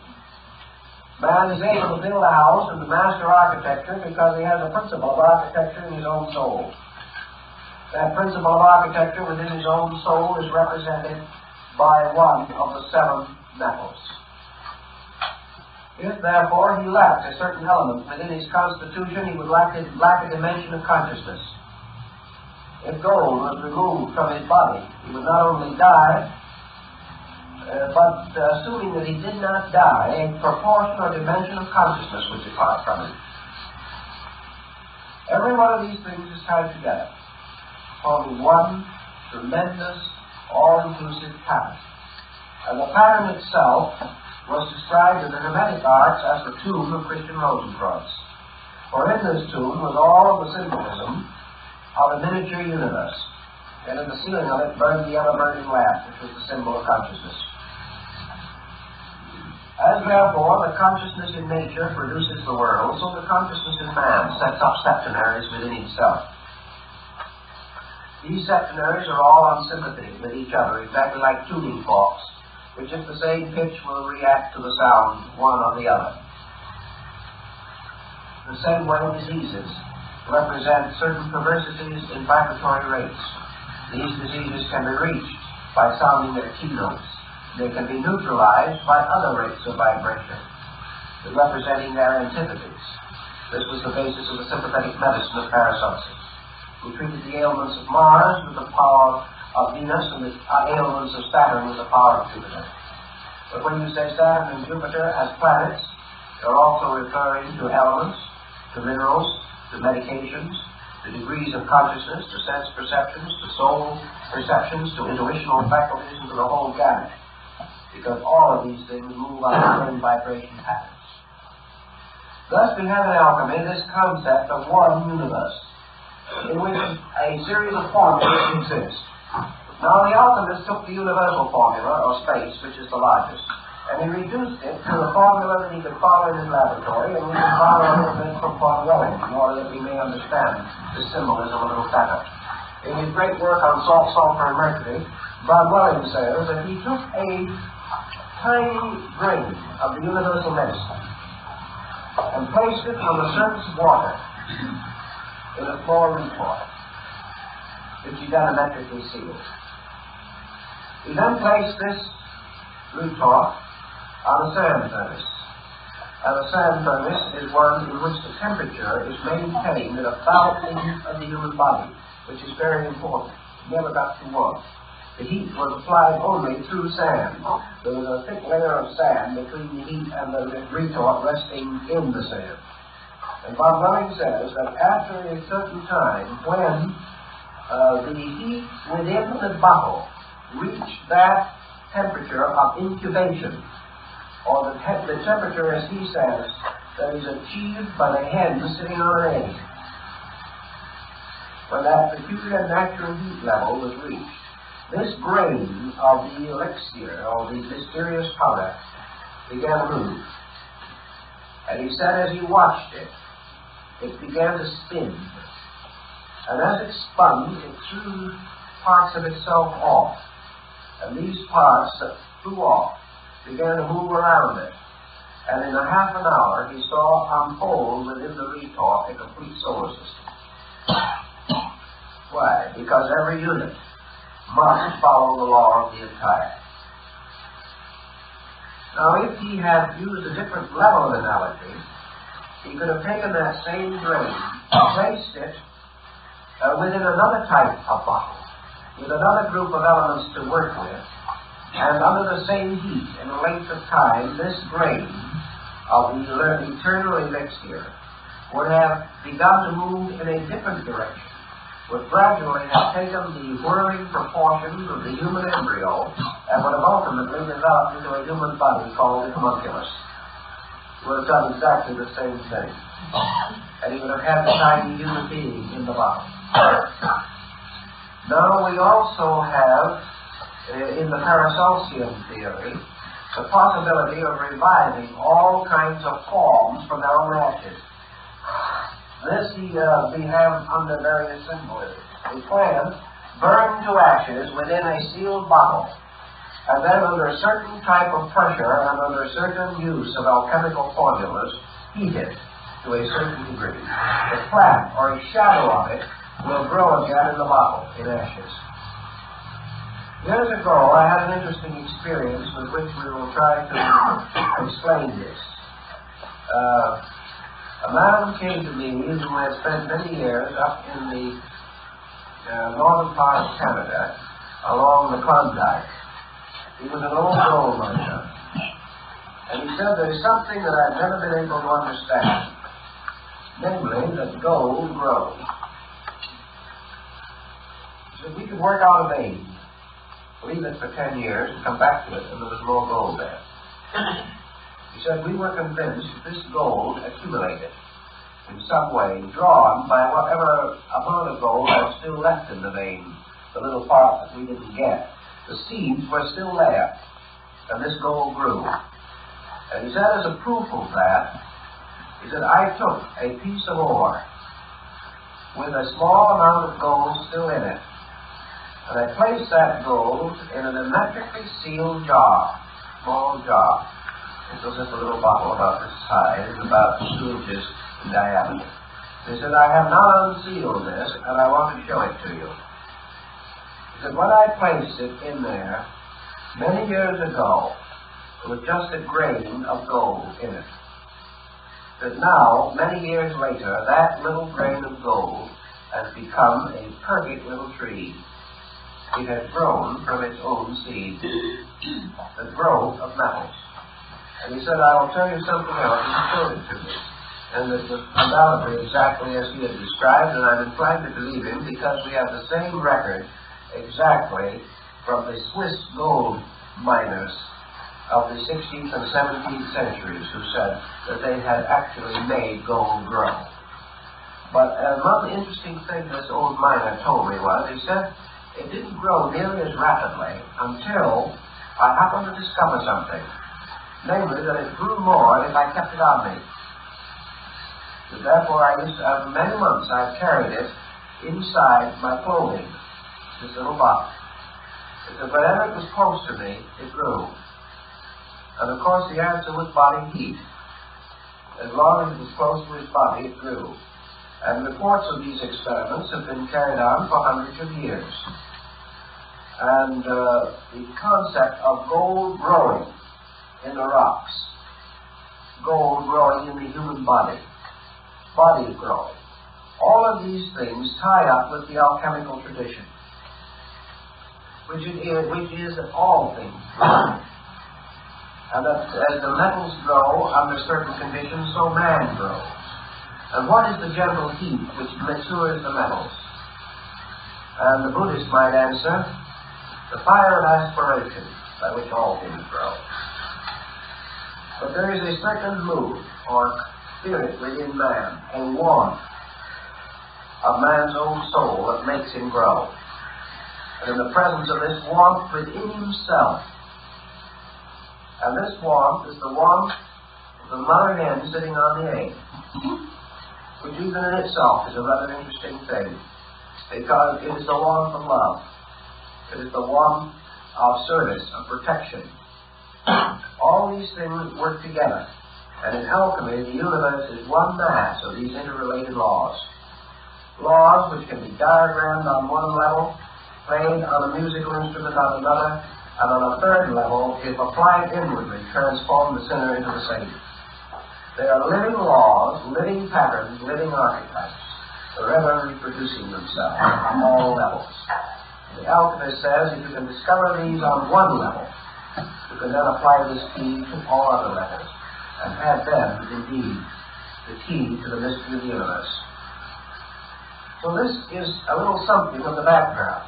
Man is able to build a house and to master architecture because he has a principle of architecture in his own soul. That principle of architecture within his own soul is represented by one of the 7 metals. If, therefore, he lacked a certain element within his constitution, he would lack a dimension of consciousness. If gold was removed from his body, he would not only die, but assuming that he did not die, a proportion or dimension of consciousness would depart from him. Every one of these things is tied together, forming one tremendous, all-inclusive pattern. And the pattern itself was described in the Hermetic arts as the tomb of Christian Rosenkreuz. For in this tomb was all of the symbolism of a miniature universe, and in the ceiling of it burned the ever-burning lamp, which was the symbol of consciousness. As therefore the consciousness in nature produces the world, so the consciousness in man sets up septenaries within itself. These septenaries are all on sympathy with each other, exactly like tuning forks, which at the same pitch will react to the sound one or the other. The same way diseases represent certain perversities in vibratory rates. These diseases can be reached by sounding their keynotes. They can be neutralized by other rates of vibration, representing their antipathies. This was the basis of the sympathetic medicine of Paracelsus, who treated the ailments of Mars with the power of Venus and the ailments of Saturn with the power of Jupiter. But when you say Saturn and Jupiter as planets, you're also referring to elements, to minerals, to medications, to degrees of consciousness, to sense perceptions, to soul perceptions, to intuitional faculties, and to the whole gamut. Because all of these things move on the same vibration patterns. Thus we have in alchemy this concept of one universe, in which a series of formulas exist. Now the alchemist took the universal formula, or space, which is the largest, and he reduced it to the formula that he could follow in his laboratory, and we can follow a little bit from Von Welling, in order that we may understand the symbolism a little better. In his great work on salt, sulfur, and mercury, Von Welling says that he took a tiny grain of the universal medicine and placed it on the surface of water in a small retort, which he diametrically sealed. He then placed this retort on a sand furnace. And a sand furnace is one in which the temperature is maintained at about the heat of the human body, which is very important. It never got too warm. The heat was applied only through sand. There was a thick layer of sand between the heat and the retort resting in the sand. And Von Welling says that after a certain time, when the heat within the bottle reached that temperature of incubation, or the temperature, as he says, that is achieved by the hen sitting on an egg, when that peculiar natural heat level was reached, this grain of the elixir, or the mysterious powder, began to move. And he said as he watched it, it began to spin. And as it spun, it threw parts of itself off. And these parts that flew off began to move around it. And in a half an hour, he saw unfold within the retort a complete solar system. Why? Because every unit must follow the law of the entire. Now, if he had used a different level of analogy, he could have taken that same grain, placed it within another type of bottle, with another group of elements to work with, and under the same heat and a length of time, this grain of the eternal elixir would have begun to move in a different direction, would gradually have taken the whirling proportions of the human embryo and would have ultimately developed into a human body called the Homunculus. He would have done exactly the same thing. And he would have had the tiny human being in the body. Now we also have, in the Paracelsian theory, the possibility of reviving all kinds of forms from their own ashes. This we have under various symbolism. A plant burned to ashes within a sealed bottle, and then under a certain type of pressure and under certain use of alchemical formulas, heated to a certain degree. The plant, or a shadow of it, will grow again in the bottle, in ashes. Years ago, I had an interesting experience with which we will try to explain this. A man came to me who had spent many years up in the northern part of Canada, along the Klondike. He was an old gold miner. And he said, there's something that I've never been able to understand, namely that gold grows. He said, we could work out a vein, leave it for 10 years, and come back to it, and there was more gold there. He said, we were convinced that this gold accumulated in some way, drawn by whatever amount of gold was still left in the vein, the little part that we didn't get. The seeds were still there, and this gold grew. And he said, as a proof of that, he said, I took a piece of ore with a small amount of gold still in it, and I placed that gold in an hermetically sealed jar, small jar. It was just a little bottle about this size, about 2 inches in diameter. He said, I have not unsealed this, and I want to show it to you. He said, when I placed it in there, many years ago, it was just a grain of gold in it. That now, many years later, that little grain of gold has become a perfect little tree. It has grown from its own seed, the growth of metals. And he said, I will tell you something else, and he showed it to me. And it was undoubtedly exactly as he had described, and I'm inclined to believe him because we have the same record exactly from the Swiss gold miners of the 16th and 17th centuries who said that they had actually made gold grow. But one interesting thing this old miner told me was, he said, it didn't grow nearly as rapidly until I happened to discover something. Namely, that it grew more if I kept it on me. So therefore, for many months, I've carried it inside my clothing, this little box. So whenever it was close to me, it grew. And of course, the answer was body heat. As long as it was close to his body, it grew. And reports of these experiments have been carried on for hundreds of years. And the concept of gold growing in the rocks, gold growing in the human body, body growing, all of these things tie up with the alchemical tradition, which is that all things grow. And that as the metals grow under certain conditions, so man grows. And what is the gentle heat which matures the metals? And the Buddhist might answer, the fire of aspiration by which all things grow. But there is a certain mood or spirit within man, a warmth of man's own soul that makes him grow. And in the presence of this warmth within himself, and this warmth is the warmth of the mother hen sitting on the egg, which even in itself is a rather interesting thing, because it is the warmth of love. It is the warmth of service, of protection. All these things work together. And in alchemy, the universe is one mass of these interrelated laws. Laws which can be diagrammed on one level, played on a musical instrument on another, and on a third level, if applied inwardly, transform the sinner into the saint. They are living laws, living patterns, living archetypes, forever reproducing themselves on all levels. The alchemist says if you can discover these on one level, you can then apply this key to all other levels, and have them, indeed, the key to the mystery of the universe. So this is a little something of the background.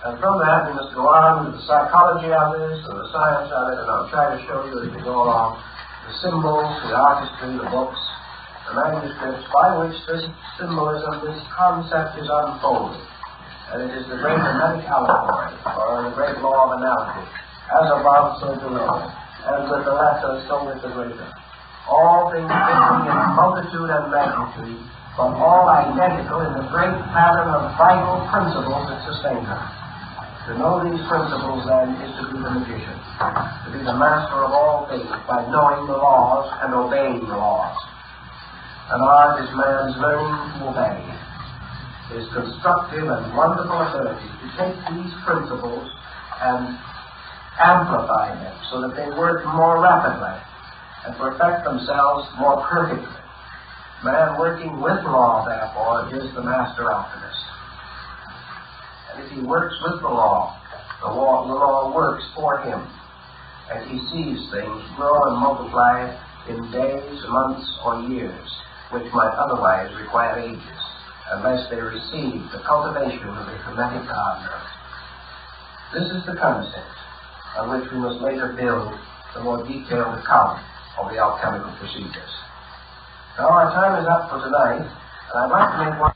And from that we must go on with the psychology of this, and the science of it, and I'll try to show you as we go along the symbols, the artistry, the books, the manuscripts by which this symbolism, this concept is unfolded. And it is the great hermetic allegory, or the great law of analogy. As above, so below. As with the lesser, so with the greater. All things differing in multitude and magnitude, but all identical in the great pattern of vital principles that sustain them. To know these principles, then, is to be the magician, to be the master of all things by knowing the laws and obeying the laws. And art is man's learning to obey, his constructive and wonderful ability to take these principles and amplify them so that they work more rapidly and perfect themselves more perfectly. Man working with law, therefore, is the master alchemist. And if he works with the law works for him, and he sees things grow and multiply in days, months, or years, which might otherwise require ages, unless they receive the cultivation of the hermetic gardener. This is the concept on which we must later build the more detailed account of the alchemical procedures. Now our time is up for tonight, and I'd like to make one